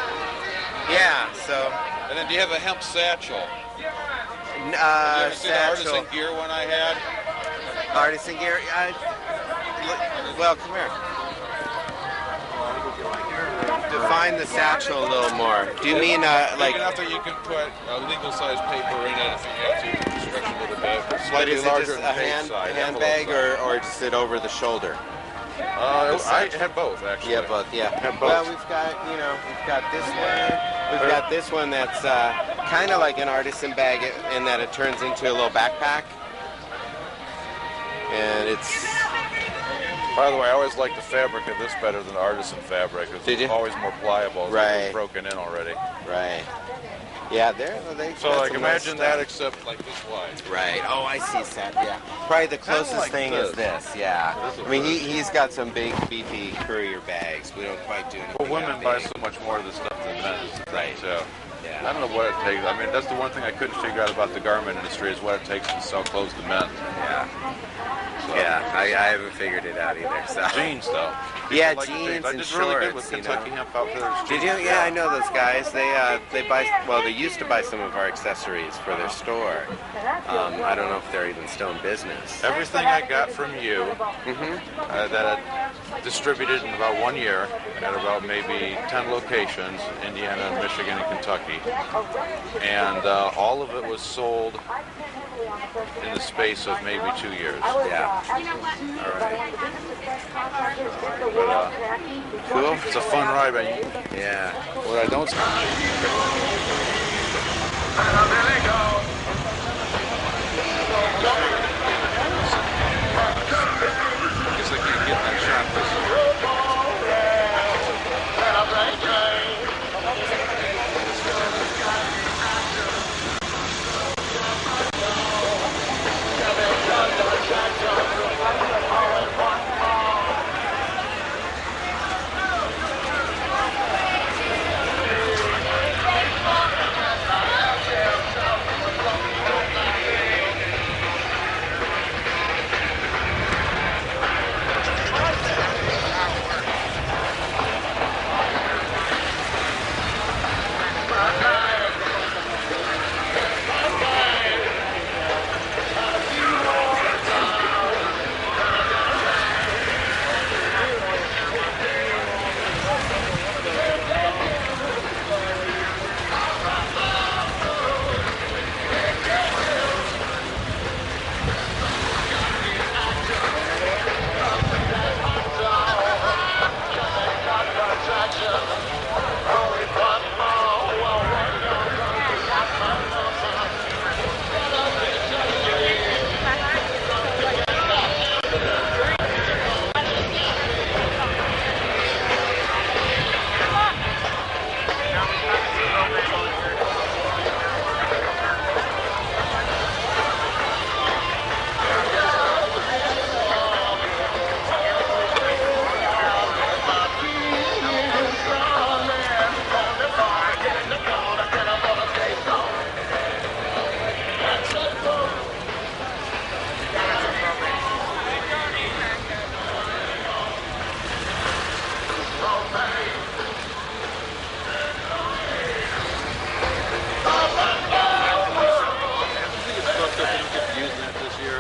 Yeah, so. And And then do you have a hemp satchel? Did you ever see the Satchel. artisan gear one I had? Artisan gear. Well, come here. Define the satchel a little more. Do you mean like? Big enough that you can put legal size paper in it if you have to stretch a little bit. But Slightly is it larger just than a page size, handbag envelope or just it over the shoulder? I had both actually. Yeah, both. Yeah. Had both. Well, we've got this one. We've got this one that's kind of like an artisan bag in that it turns into a little backpack. And it's. By the way, I always like the fabric of this better than the artisan fabric. It's always more pliable. It's like it's broken in already. Right. Yeah, so like imagine that except like this wide. Right. Oh, I see. Yeah. Probably the closest like thing this. is this. Yeah. I mean, he's got some big, beefy courier bags. We don't quite do anything. Well, women buy so much more of this stuff than men. Right. So yeah. I don't know what it takes. I mean, that's the one thing I couldn't figure out about the garment industry is what it takes to sell clothes to men. Yeah. So, Yeah, I haven't figured it out either. So. Jeans, though. Yeah, Like jeans I and did shorts. really good with Kentucky Hemp Outfitters. Did you? Yeah, I know those guys. They buy. Well, they used to buy some of our accessories for their store. I don't know if they're even still in business. Everything I got from you that I distributed in about 1 year at about maybe 10 locations, Indiana, Michigan, and Kentucky. And all of it was sold in the space of maybe 2 years. Yeah. All right. But, Cool. It's a fun ride, but yeah. What I don't. I guess I can't get that shot this year.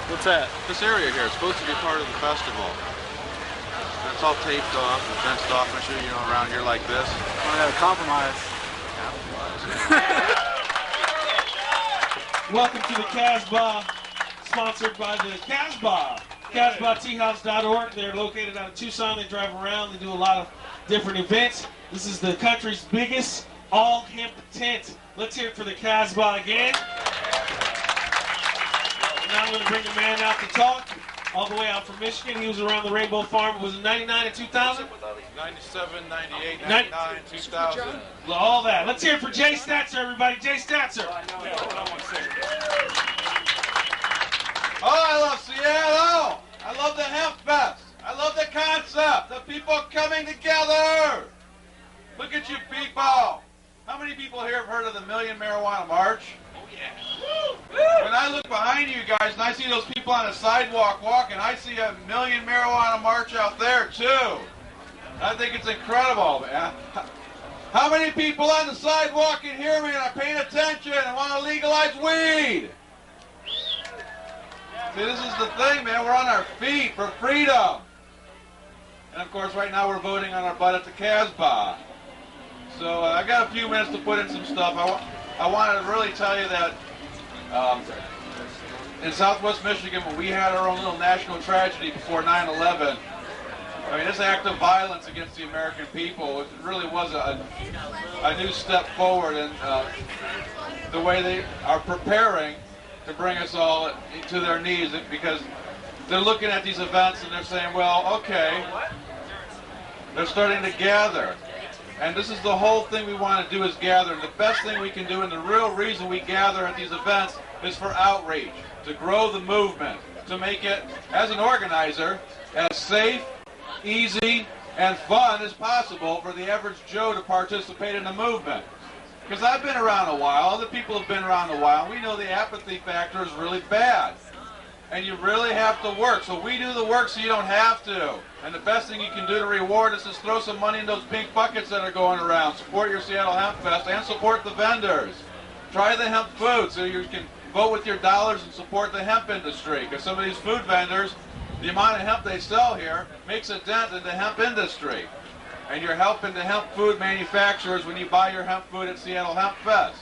What's that? This area here is supposed to be part of the festival. It's all taped off and fenced off and shit, you know, around here like this. I gotta compromise. Welcome to the Casbah, sponsored by the Casbah. CasbahTeahouse.org. They're located out of Tucson. They drive around. They do a lot of different events. This is the country's biggest all-hemp tent. Let's hear it for the Casbah again. Now I'm going to bring a man out to talk, all the way out from Michigan. He was around the Rainbow Farm. Was it 99 and 2000? 97, 98, 99, 2000. All that. Let's hear it for Jay Statzer, everybody. Jay Statzer. Oh, I love Seattle! I love the Hempfest! I love the concept! The people coming together! Look at you people! How many people here have heard of the Million Marijuana March? Oh, yeah. When I look behind you guys and I see those people on the sidewalk walking, I see a Million Marijuana March out there, too. I think it's incredible, man. How many people on the sidewalk can hear me and are paying attention and want to legalize weed? See, this is the thing, man. We're on our feet for freedom. And of course, right now we're voting on our butt at the Casbah. So I got a few minutes to put in some stuff. I wanted to really tell you that in Southwest Michigan, when we had our own little national tragedy before 9/11, I mean, this act of violence against the American people, it really was a new step forward in the way they are preparing to bring us all to their knees, because they're looking at these events and they're saying, well, okay, they're starting to gather. And this is the whole thing we want to do, is gather. And the best thing we can do, and the real reason we gather at these events, is for outreach, to grow the movement, to make it, as an organizer, as safe, easy, and fun as possible for the average Joe to participate in the movement. Because I've been around a while, other people have been around a while, and we know the apathy factor is really bad. And you really have to work. So we do the work so you don't have to. And the best thing you can do to reward us is throw some money in those pink buckets that are going around. Support your Seattle Hempfest and support the vendors. Try the hemp food so you can vote with your dollars and support the hemp industry. Because some of these food vendors, the amount of hemp they sell here makes a dent in the hemp industry. And you're helping the hemp food manufacturers when you buy your hemp food at Seattle Hempfest.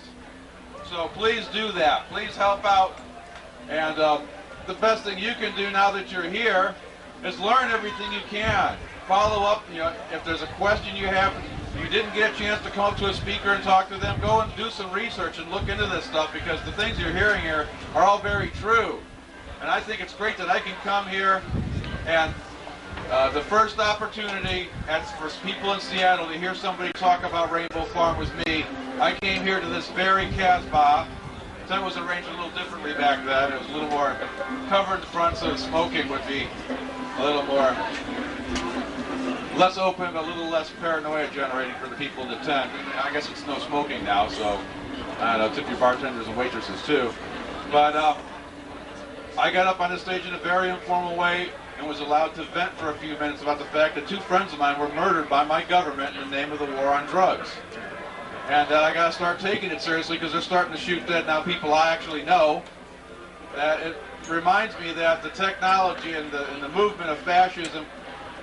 So please do that. Please help out. And the best thing you can do now that you're here is learn everything you can. Follow up, you know, if there's a question you have, you didn't get a chance to come up to a speaker and talk to them, go and do some research and look into this stuff, because the things you're hearing here are all very true. And I think it's great that I can come here, and the first opportunity for people in Seattle to hear somebody talk about Rainbow Farm was me. I came here to this very Casbah. Tent was arranged a little differently back then. It was a little more covered in front, so smoking would be a little more, less open, but a little less paranoia generating for the people in the tent. I guess it's no smoking now, so I don't know, tip your bartenders and waitresses too. But I got up on the stage in a very informal way and was allowed to vent for a few minutes about the fact that two friends of mine were murdered by my government in the name of the war on drugs. And I got to start taking it seriously, because they're starting to shoot dead now people I actually know. It reminds me that the technology and the movement of fascism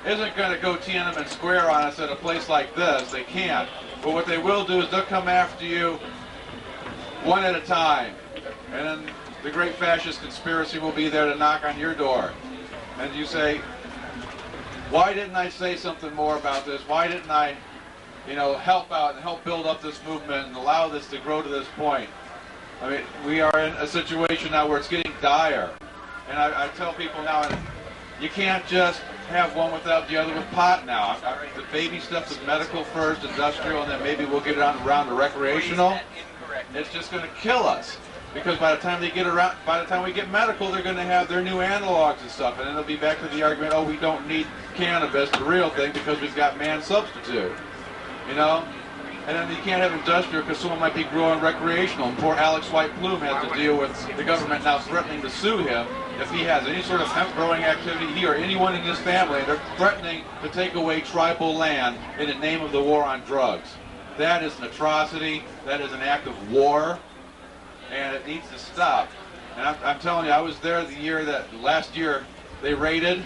isn't going to go Tiananmen Square on us at a place like this. They can't. But what they will do is they'll come after you one at a time. And then the great fascist conspiracy will be there to knock on your door. And you say, why didn't I say something more about this? Why didn't I, you know, help out and help build up this movement and allow this to grow to this point? I mean, we are in a situation now where it's getting dire. And I tell people now, you can't just have one without the other with pot now. The baby stuff is medical first, industrial, and then maybe we'll get it around to recreational. It's just going to kill us. Because by the time we get medical, they're going to have their new analogs and stuff, and then they'll be back to the argument, oh, we don't need cannabis, the real thing, because we've got man substitute, you know? And then you can't have industrial because someone might be growing recreational, and poor Alex White Plume has to deal with the government now threatening to sue him if he has any sort of hemp growing activity, he or anyone in his family, and they're threatening to take away tribal land in the name of the war on drugs. That is an atrocity, that is an act of war, and it needs to stop. And I'm telling you, I was there last year they raided,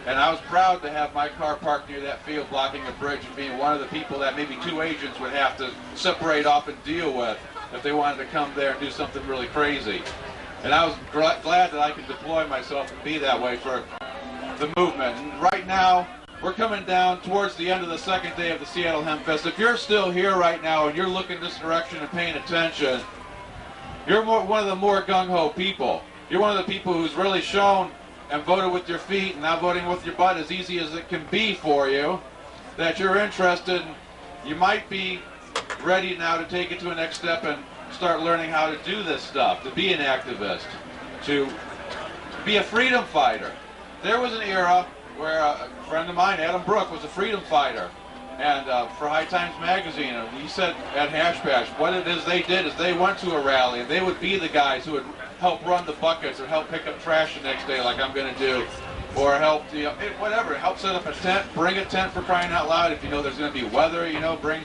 and I was proud to have my car parked near that field blocking a bridge and being one of the people that maybe two agents would have to separate off and deal with if they wanted to come there and do something really crazy. And I was glad that I could deploy myself and be that way for the movement. And right now, we're coming down towards the end of the second day of the Seattle Hempfest. If you're still here right now and you're looking this direction and paying attention, you're one of the more gung-ho people. You're one of the people who's really shown and voted with your feet and now voting with your butt as easy as it can be for you, that you're interested. You might be ready now to take it to a next step and start learning how to do this stuff, to be an activist, to be a freedom fighter. There was an era where a friend of mine, Adam Brook, was a freedom fighter. And for High Times Magazine, and he said at Hash Bash, what it is they did is they went to a rally, and they would be the guys who would help run the buckets or help pick up trash the next day like I'm going to do, or help, you know, whatever, help set up a tent, bring a tent for crying out loud if you know there's going to be weather, you know, bring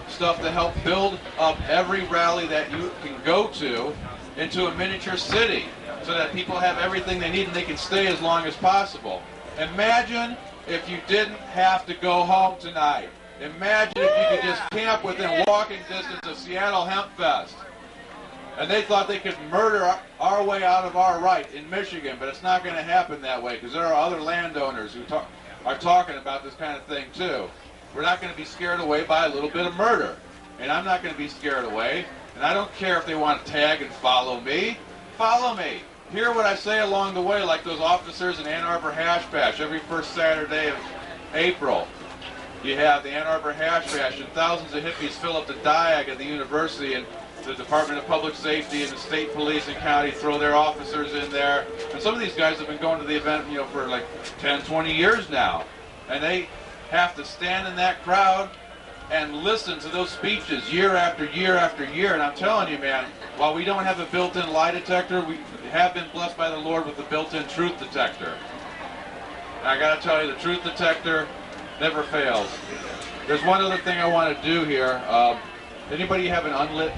stuff to help build up every rally that you can go to into a miniature city so that people have everything they need and they can stay as long as possible. Imagine if you didn't have to go home tonight. Imagine if you could just camp within walking distance of Seattle Hempfest. And they thought they could murder our way out of our right in Michigan, but it's not going to happen that way because there are other landowners who are talking about this kind of thing too. We're not going to be scared away by a little bit of murder. And I'm not going to be scared away. And I don't care if they want to tag and follow me. Follow me. Hear what I say along the way, like those officers in Ann Arbor Hash Bash every first Saturday of April. You have the Ann Arbor Hash Bash, and thousands of hippies fill up the diag at the university, and the Department of Public Safety and the state police and county throw their officers in there. And some of these guys have been going to the event, you know, for like 10, 20 years now. And they have to stand in that crowd and listen to those speeches year after year after year. And I'm telling you, man, while we don't have a built-in lie detector, we have been blessed by the Lord with a built-in truth detector. And I got to tell you, the truth detector never fails. There's one other thing I want to do here. Anybody have an unlit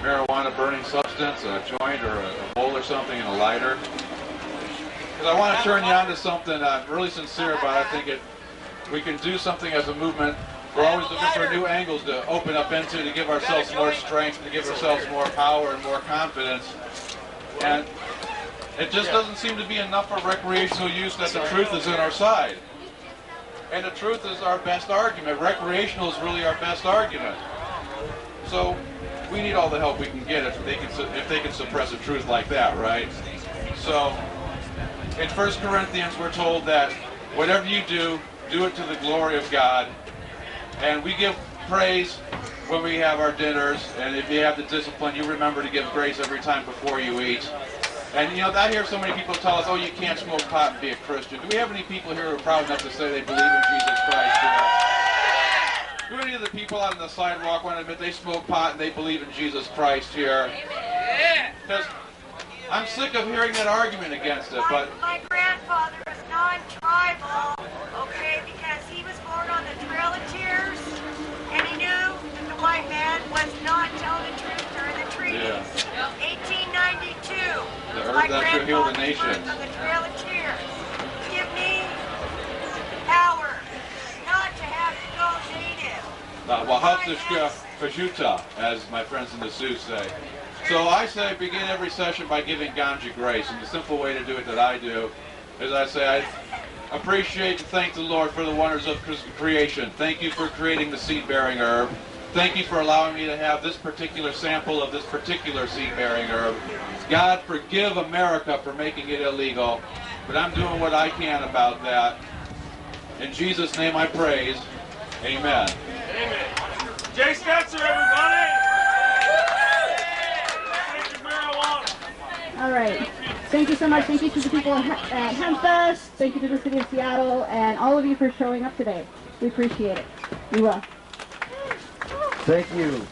marijuana burning substance, a joint or a bowl or something, and a lighter? Because I want to turn you on to something I'm really sincere about. I think we can do something as a movement. We're always looking for new angles to open up into, to give ourselves more strength, to give ourselves more power and more confidence. And it just doesn't seem to be enough for recreational use that the truth is in our side. And the truth is our best argument. Recreational is really our best argument. So we need all the help we can get if they can suppress a truth like that, right? So in 1 Corinthians we're told that whatever you do, do it to the glory of God. And we give praise when we have our dinners, and if you have the discipline, you remember to give grace every time before you eat. And you know, I hear so many people tell us, oh, you can't smoke pot and be a Christian. Do we have any people here who are proud enough to say they believe in Jesus Christ today? Do any of the people out on the sidewalk want to admit they smoke pot and they believe in Jesus Christ here? Because I'm sick of hearing that argument against it. But my grandfather was non-tribal, okay, because he was born on the Trail of Tears, and he knew that the white man was not telling the truth during the treaties. 1892. The earth that shall heal the nation. On the Trail of Tears. Give me power not to have to go native. Wahatsushka Fajuta, as my friends in the Sioux say. So I say begin every session by giving Ganja grace, and the simple way to do it that I do is I say I appreciate and thank the Lord for the wonders of creation. Thank you for creating the seed-bearing herb. Thank you for allowing me to have this particular sample of this particular seed-bearing herb. God, forgive America for making it illegal, but I'm doing what I can about that. In Jesus' name I praise. Amen. Amen. Jay Statzer, everybody! All right. Thank you so much. Thank you to the people at Hempfest. Thank you to the City of Seattle and all of you for showing up today. We appreciate it. We will. Thank you,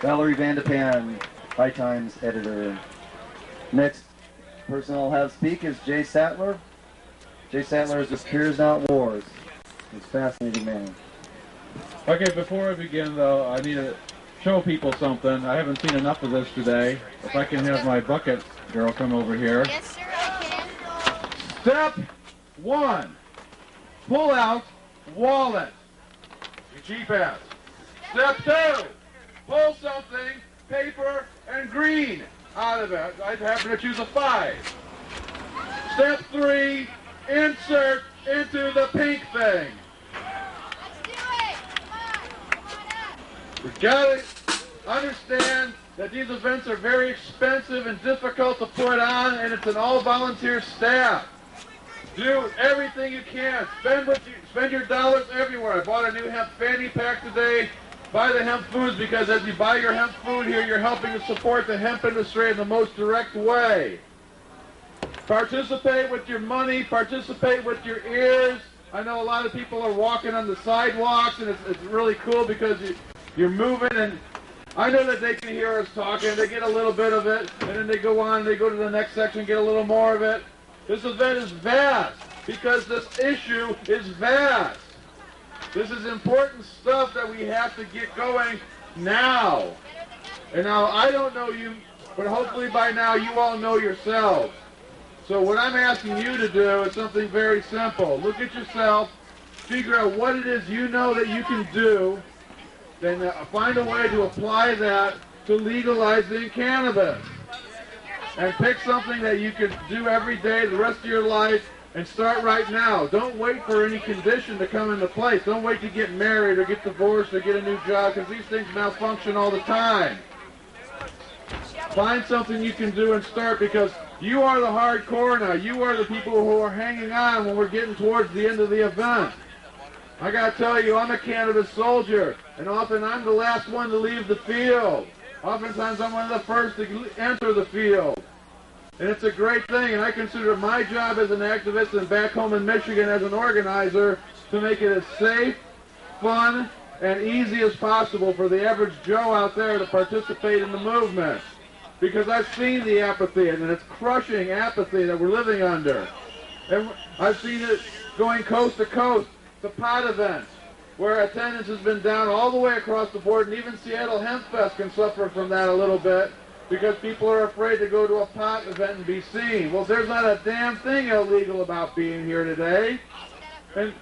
Valerie Vandepan, High Times editor. Next person I'll have speak is Jay Sattler. Jay Sattler is with Peers Not Wars. He's a fascinating man. Okay, before I begin though, I need to show people something. I haven't seen enough of this today. If I can have my bucket girl come over here. Yes, sir, I can. Step 1. Pull out wallet. Your G-pass. Step 2. Pull something, paper and green out of it. I happen to choose a 5. Step 3. Insert into the pink thing. Let's do it. Come on. We gotta understand that these events are very expensive and difficult to put on, and it's an all-volunteer staff. Do everything you can. Spend your dollars everywhere. I bought a new hemp fanny pack today. Buy the hemp foods, because as you buy your hemp food here, you're helping to support the hemp industry in the most direct way. Participate with your money. Participate with your ears. I know a lot of people are walking on the sidewalks, and it's really cool because you're moving, and I know that they can hear us talking. They get a little bit of it, and then they go on, they go to the next section, get a little more of it. This event is vast because this issue is vast. This is important stuff that we have to get going now. And now, I don't know you, but hopefully by now you all know yourselves. So what I'm asking you to do is something very simple. Look at yourself, figure out what it is you know that you can do, then find a way to apply that to legalizing cannabis. And pick something that you can do every day the rest of your life and start right now. Don't wait for any condition to come into place. Don't wait to get married or get divorced or get a new job, because these things malfunction all the time. Find something you can do and start, because you are the hardcore now. You are the people who are hanging on when we're getting towards the end of the event. I gotta tell you, I'm a cannabis soldier, and often I'm the last one to leave the field. Oftentimes I'm one of the first to enter the field. And it's a great thing, and I consider my job as an activist and back home in Michigan as an organizer to make it as safe, fun, and easy as possible for the average Joe out there to participate in the movement. Because I've seen the apathy, and it's crushing apathy that we're living under. And I've seen it going coast to coast to pot events, where attendance has been down all the way across the board, and even Seattle Hempfest can suffer from that a little bit, because people are afraid to go to a pot event and be seen. Well, there's not a damn thing illegal about being here today. And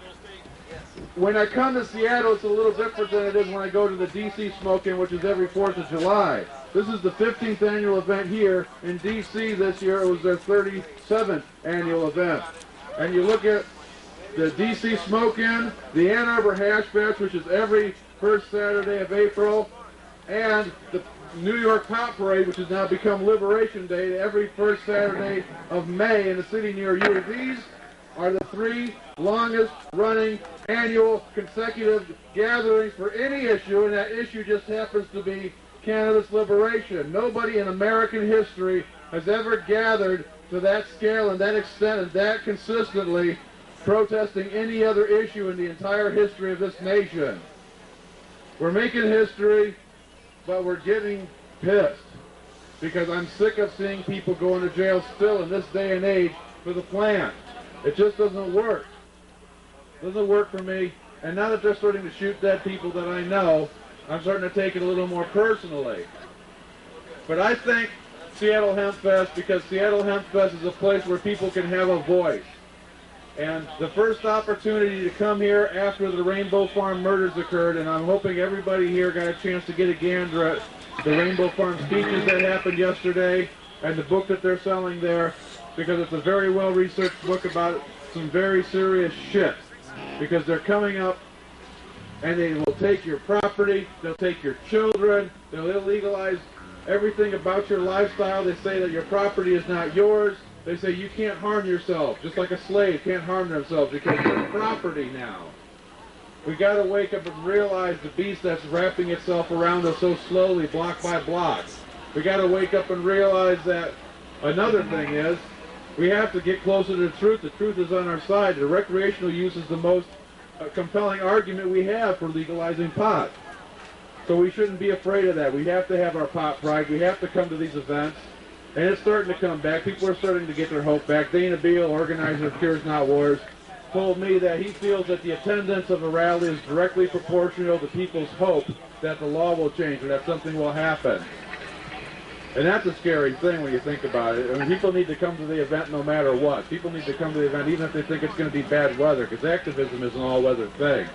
when I come to Seattle, it's a little different than it is when I go to the D.C. smoke-in, which is every 4th of July. This is the 15th annual event here in D.C. this year. It was their 37th annual event. And you look at the D.C. smoke-in, the Ann Arbor Hash Bash, which is every first Saturday of April, and the New York Pot Parade, which has now become Liberation Day, every first Saturday of May in the city near you. These are the 3 longest running annual consecutive gatherings for any issue, and that issue just happens to be cannabis liberation. Nobody in American history has ever gathered to that scale and that extent and that consistently protesting any other issue in the entire history of this nation. We're making history, but we're getting pissed, because I'm sick of seeing people going to jail still in this day and age for the plant. It just doesn't work. It doesn't work for me. And now that they're starting to shoot dead people that I know, I'm starting to take it a little more personally. But I think Seattle Hempfest, because Seattle Hempfest is a place where people can have a voice. And the first opportunity to come here after the Rainbow Farm murders occurred, and I'm hoping everybody here got a chance to get a gander at the Rainbow Farm speeches that happened yesterday and the book that they're selling there, because it's a very well-researched book about some very serious shit. Because they're coming up and they will take your property, they'll take your children, they'll illegalize everything about your lifestyle. They say that your property is not yours. They say you can't harm yourself, just like a slave can't harm themselves, because you're property now. We got to wake up and realize the beast that's wrapping itself around us so slowly, block by block. We got to wake up and realize that another thing is we have to get closer to the truth. The truth is on our side. The recreational use is the most compelling argument we have for legalizing pot. So we shouldn't be afraid of that. We have to have our pot pride. We have to come to these events. And it's starting to come back. People are starting to get their hope back. Dana Beal, organizer of Cures Not Wars, told me that he feels that the attendance of a rally is directly proportional to people's hope that the law will change or that something will happen. And that's a scary thing when you think about it. I mean, people need to come to the event no matter what. People need to come to the event even if they think it's going to be bad weather, because activism is an all-weather thing.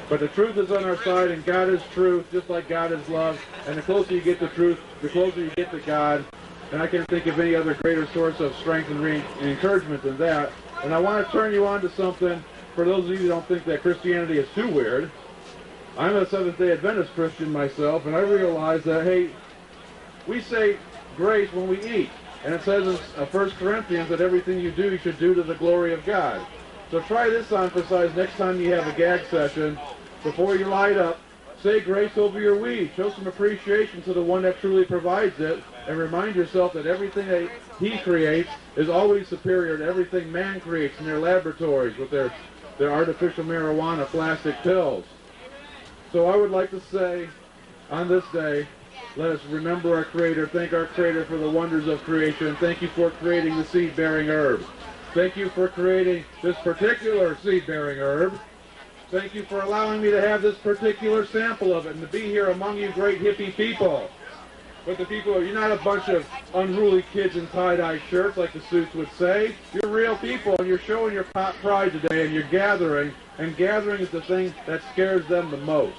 But the truth is on our side, and God is truth, just like God is love. And the closer you get to truth, the closer you get to God. And I can't think of any other greater source of strength and encouragement than that. And I want to turn you on to something, for those of you who don't think that Christianity is too weird. I'm a Seventh-day Adventist Christian myself, and I realize that, hey, we say grace when we eat. And it says in 1 Corinthians that everything you do, you should do to the glory of God. So try this on for size next time you have a gag session. Before you light up, say grace over your weed. Show some appreciation to the one that truly provides it. And remind yourself that everything that he creates is always superior to everything man creates in their laboratories with their artificial marijuana plastic pills. So I would like to say, on this day, let us remember our Creator, thank our Creator for the wonders of creation. Thank you for creating the seed-bearing herb. Thank you for creating this particular seed-bearing herb. Thank you for allowing me to have this particular sample of it and to be here among you great hippie people. But the people, you're not a bunch of unruly kids in tie-dye shirts like the suits would say. You're real people, and you're showing your pot pride today, and you're gathering, and gathering is the thing that scares them the most.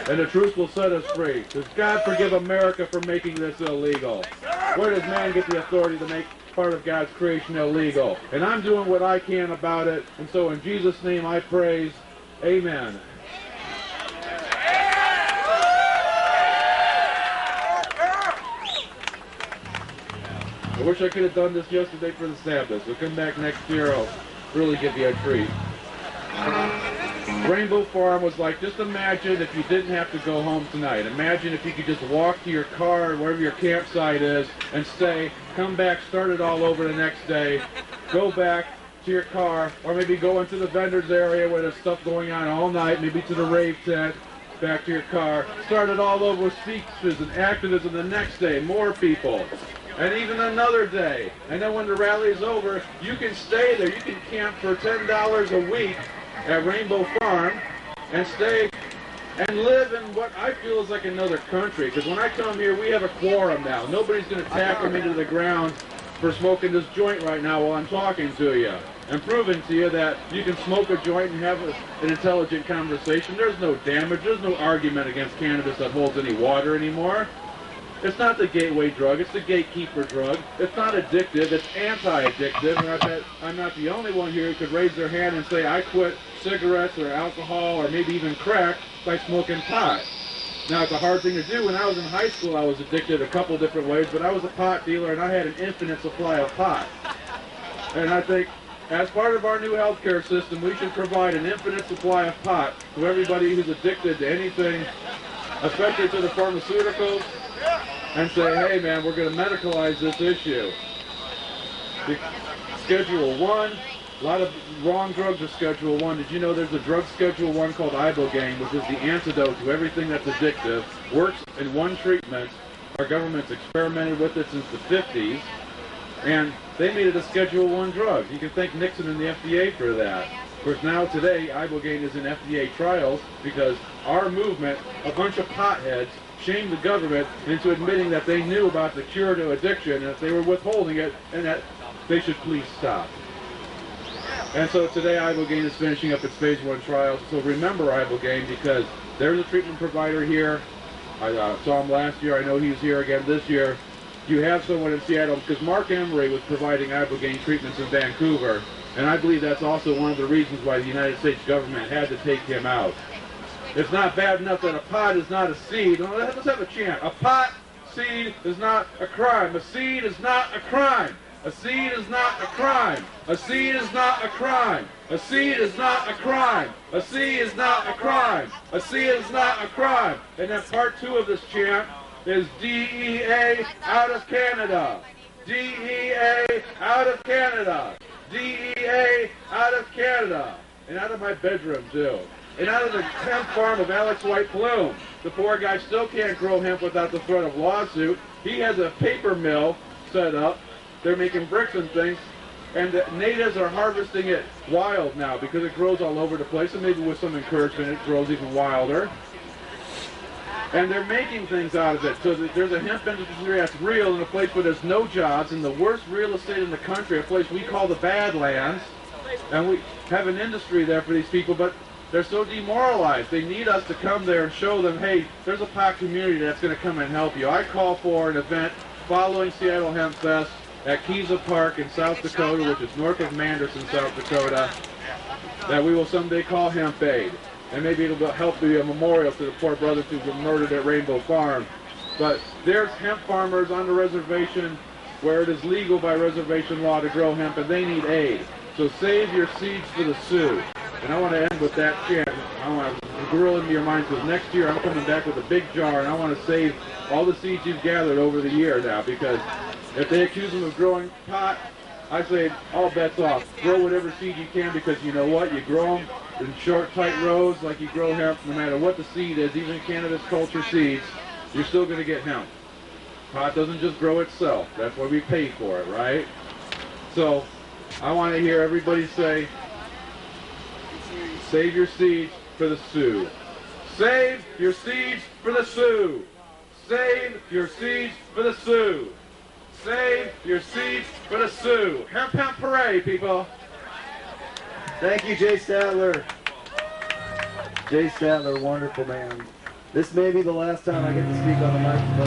And the truth will set us free. Does God forgive America for making this illegal? Where does man get the authority to make part of God's creation illegal? And I'm doing what I can about it, and so in Jesus' name I praise, amen. I wish I could have done this yesterday for the Sabbath, so come back next year, I'll really give you a treat. Rainbow Farm was like, just imagine if you didn't have to go home tonight. Imagine if you could just walk to your car, wherever your campsite is, and stay, come back, start it all over the next day, go back to your car, or maybe go into the vendor's area where there's stuff going on all night, maybe to the rave tent, back to your car, start it all over with speeches and activism the next day, more people. And even another day. And then when the rally's over, you can stay there. You can camp for $10 a week at Rainbow Farm and stay and live in what I feel is like another country. Because when I come here, we have a quorum now. Nobody's going to tackle me to the ground for smoking this joint right now while I'm talking to you. And proving to you that you can smoke a joint and have an intelligent conversation. There's no damage. There's no argument against cannabis that holds any water anymore. It's not the gateway drug, it's the gatekeeper drug. It's not addictive, it's anti-addictive, and I bet I'm not the only one here who could raise their hand and say, I quit cigarettes or alcohol or maybe even crack by smoking pot. Now, it's a hard thing to do. When I was in high school, I was addicted a couple different ways, but I was a pot dealer and I had an infinite supply of pot. And I think, as part of our new healthcare system, we should provide an infinite supply of pot to everybody who's addicted to anything, especially to the pharmaceuticals, and say, hey man, we're going to medicalize this issue. Schedule 1, a lot of wrong drugs are Schedule 1. Did you know there's a drug Schedule 1 called ibogaine, which is the antidote to everything that's addictive, works in one treatment. Our government's experimented with it since the 50s, and they made it a Schedule 1 drug. You can thank Nixon and the FDA for that. Of course, now today, ibogaine is in FDA trials because our movement, a bunch of potheads, shamed the government into admitting that they knew about the cure to addiction and that they were withholding it and that they should please stop. And so today ibogaine is finishing up its phase 1 trials. So remember ibogaine because there's a treatment provider here. I saw him last year. I know he's here again this year. You have someone in Seattle because Mark Emery was providing ibogaine treatments in Vancouver. And I believe that's also one of the reasons why the United States government had to take him out. It's not bad enough that a pot is not a seed. Let's have a chant. A pot seed is not a crime. A seed is not a crime. A seed is not a crime. A seed is not a crime. A seed is not a crime. A seed is not a crime. A seed is not a crime. And then part 2 of this chant is DEA out of Canada. DEA out of Canada. DEA out of Canada. And out of my bedroom too. And out of the hemp farm of Alex White Plume. The poor guy still can't grow hemp without the threat of lawsuit. He has a paper mill set up. They're making bricks and things. And the natives are harvesting it wild now because it grows all over the place. And maybe with some encouragement it grows even wilder. And they're making things out of it. So there's a hemp industry that's real in a place where there's no jobs, in the worst real estate in the country, a place we call the Badlands. And we have an industry there for these people, but they're so demoralized. They need us to come there and show them, hey, there's a pot community that's going to come and help you. I call for an event following Seattle Hempfest at Kiza Park in South Dakota, which is north of Manderson, South Dakota, that we will someday call Hemp Aid. And maybe it'll help be a memorial to the poor brothers who were murdered at Rainbow Farm. But there's hemp farmers on the reservation where it is legal by reservation law to grow hemp, and they need aid. So save your seeds for the Sioux. And I want to end with that chant. I want to grill into your minds because next year I'm coming back with a big jar, and I want to save all the seeds you've gathered over the year now, because if they accuse them of growing pot, I say all bets off. Grow whatever seed you can, because you know what? You grow them in short, tight rows like you grow hemp. No matter what the seed is, even cannabis culture seeds, you're still going to get hemp. Pot doesn't just grow itself. That's why we pay for it, right? So I want to hear everybody say, Save your seeds for the Sioux. Save your seeds for the Sioux. Save your seeds for the Sioux. Save your seeds for the Sioux. Hemp hemp parade, people. Thank you, Jay Statler. Jay Statler, wonderful man. This may be the last time I get to speak on the microphone.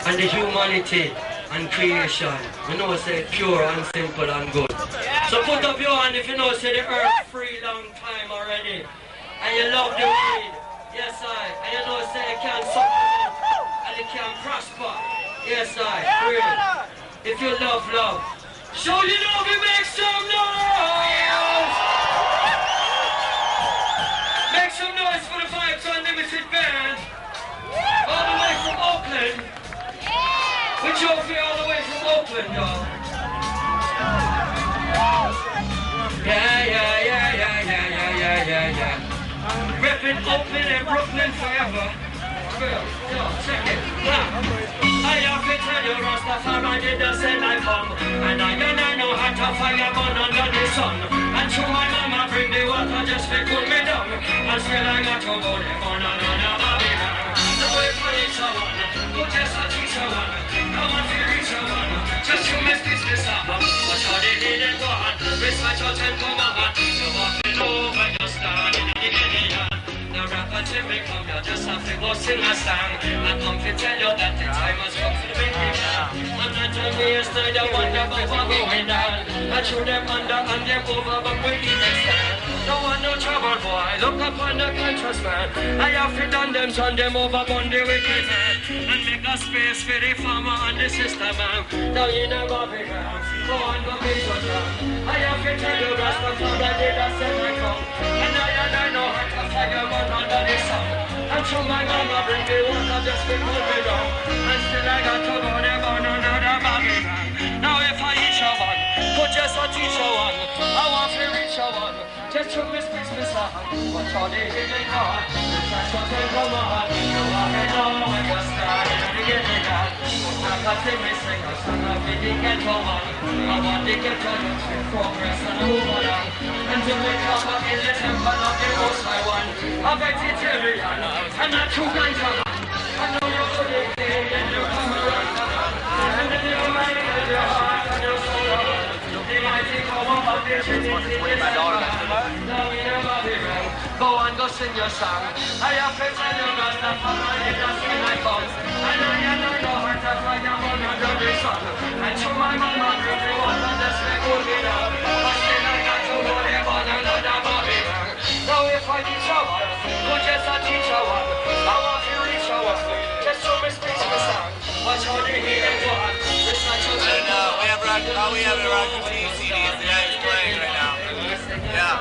And the humanity and creation, you know, say pure and simple and good. So put up your hand if you know, say the earth free long time already. And you love the weed, yes I. And you know, say it can supplement and it can prosper, yes I. Free. If you love love, show you love, you make some noise! Make some noise for the Vibes Unlimited band. All the way from Oakland. We drove here all the way from Oakland, y'all. Yeah. Reppin' Oakland and Brooklyn forever. Yo, check it. I have to tell you, Rastafari did the same like come. And I know how to fire burn under the sun. And to my mama bring the water just to cool me down. And still I got to go there on another Babylon. The way for each one, go just a teacher one. Come on, feel each one. Just to miss this up. What's how they did it one. Recite your 10 command. You walk it over, you stand in the beginning. The rapper till me come, you just have to go sing a song. I come to tell you that the time has come for the beginning. I'm not telling you yesterday, you wonder about what going on. I threw them under and them over, but we didn't stand. No one no trouble, boy. Look upon the conscious man. I have to done them, turn them over on the wicked man. And make a space for the farmer and the sister man. Now you know what we have. Go on, go be so strong. I have to tell you, Rastafari did a semi come. And I know how to fire one under the sun. And to my mama bring the water just to cool me down. And still I got to go there on another Babylon. Now if I eat your one, put just a teacher one. I want to reach your one. Just to miss on. What's all they didn't know? The trash will take come on. You already know when you start in the beginning. I'm not to miss a song of the get on. I want to get on to progress and move on. And to make up in the temple of the most high one. A vegetarian and not too guys on. I know you're good at it and you come around. And then you might get your heart and your soul. They might take over but they're go on, go sing your song. I have to tell you, Rastafari, that's when I come. And I know how to find your one under the sun. And to my mama, bring the water, that's where go get up. But still I got to go there on another Babylon. Now if I teach you one, go just a teach you one. I want to reach you one, just to me speak the song. Watch how they hear it go on. I don't know, we have a Rock and CDs the guy is playing right now. Yeah.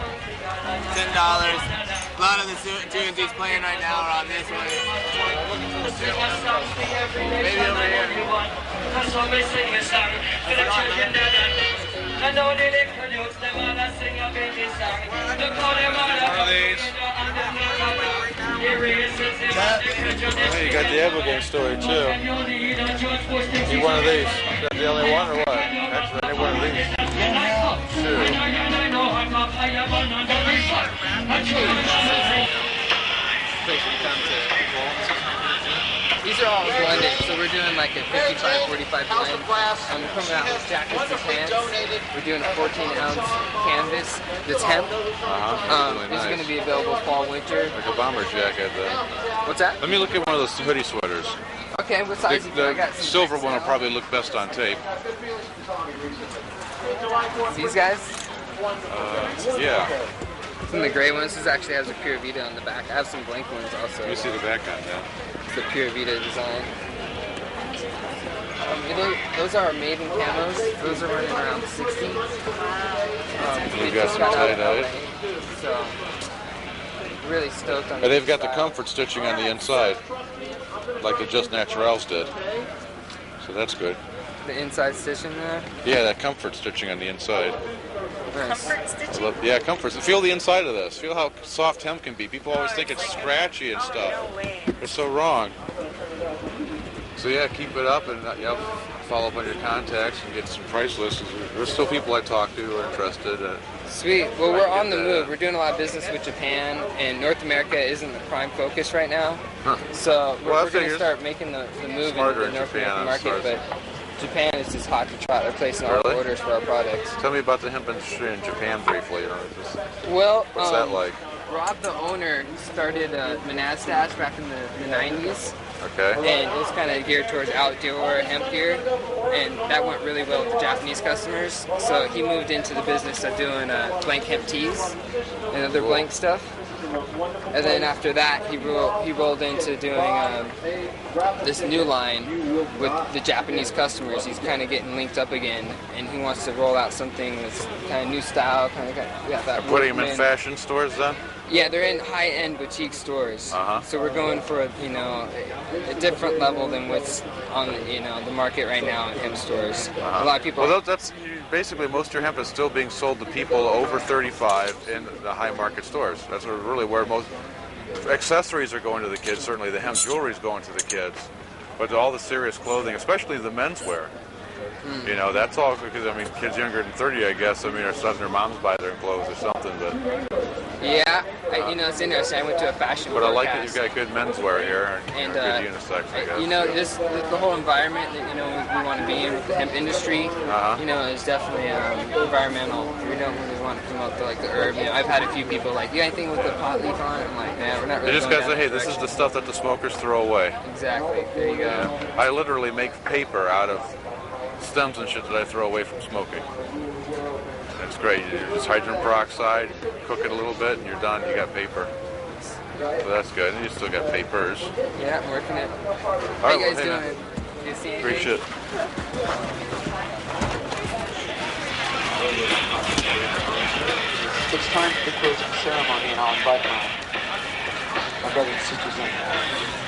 $10. A lot of the tunes he's playing right now are on this one. Maybe over here. That's what we sing a song for the children that I know they produce them all a sing a baby song. Look how them all are these. Hey, you got the Evergreen story too. You one of these? Is that the only one or what? Actually, I need one of these. These are all blended, so we're doing like a 55-45 blend. We're coming out with jackets and pants. We're doing a 14-ounce canvas that's hemp. These are going to be available fall, winter. Like a bomber jacket, though. What's that? Let me look at one of those hoodie sweaters. Okay, what size you The got? silver one will probably look best on tape. These guys? Yeah. From the gray ones, this actually has a Pura Vida on the back. I have some blank ones also. Let me see the back on that. It's the Pura Vida design. Those are maiden camos. Those are running around 60. You got some tie-dye. So really stoked on. And they've got the comfort stitching on the inside, like the Just Naturals did. So that's good. The inside stitching there? Yeah, that comfort stitching on the inside. Nice. Comfort stitching? Yeah, comfort. Feel the inside of this. Feel how soft hemp can be. People always think it's scratchy and stuff. It's so wrong. So yeah, keep it up and follow up on your contacts and get some price lists. There's still people I talk to who are interested. Sweet. Well, we're on the move. We're doing a lot of business with Japan, and North America isn't the prime focus right now. Huh. So we're going to start making the move into the North American market, but Japan is just hot to trot. They're placing all the orders for our products. Tell me about the hemp industry in Japan briefly. Well, what's that like? Rob, the owner, started Monastash back in the 90s. Okay. And it was kind of geared towards outdoor hemp gear, and that went really well with the Japanese customers. So he moved into the business of doing blank hemp teas and other blank stuff. And then after that, he rolled into doing this new line with the Japanese customers. He's kind of getting linked up again, and he wants to roll out something that's kind of new style, kind of got that. Putting them in fashion stores then? Yeah, they're in high-end boutique stores. Uh-huh. So we're going for a different level than what's on the market right now in hemp stores. Uh-huh. A lot of people. Well, that's basically most of your hemp is still being sold to people over 35 in the high market stores. That's really where most accessories are going to the kids. Certainly, the hemp jewelry is going to the kids, but all the serious clothing, especially the menswear. You know, that's all because, I mean, kids younger than 30, I guess, I mean, are letting their moms buy their clothes or something, but... Yeah, it's interesting. I went to a fashion But I like that forecast. you've got good menswear here, and good unisex, I guess. The whole environment that, we want to be in with the hemp industry, is definitely environmental. We don't really want to promote the herb. I've had a few people like, you got anything with the pot leaf on it? I'm like, nah, we're not really They just going gotta say, down hey, that this is direction. the stuff that the smokers throw away. Exactly. There you go. I literally make paper out of stems and shit that I throw away from smoking. It's great. You just hydrogen peroxide, cook it a little bit, and you're done. You got paper. So that's good. And you still got papers. Yeah, I'm working it. All How right, you guys well, doing? hey, Do you see anything? great shit. It's time for the closing ceremony, and I'll invite my brothers and sisters in.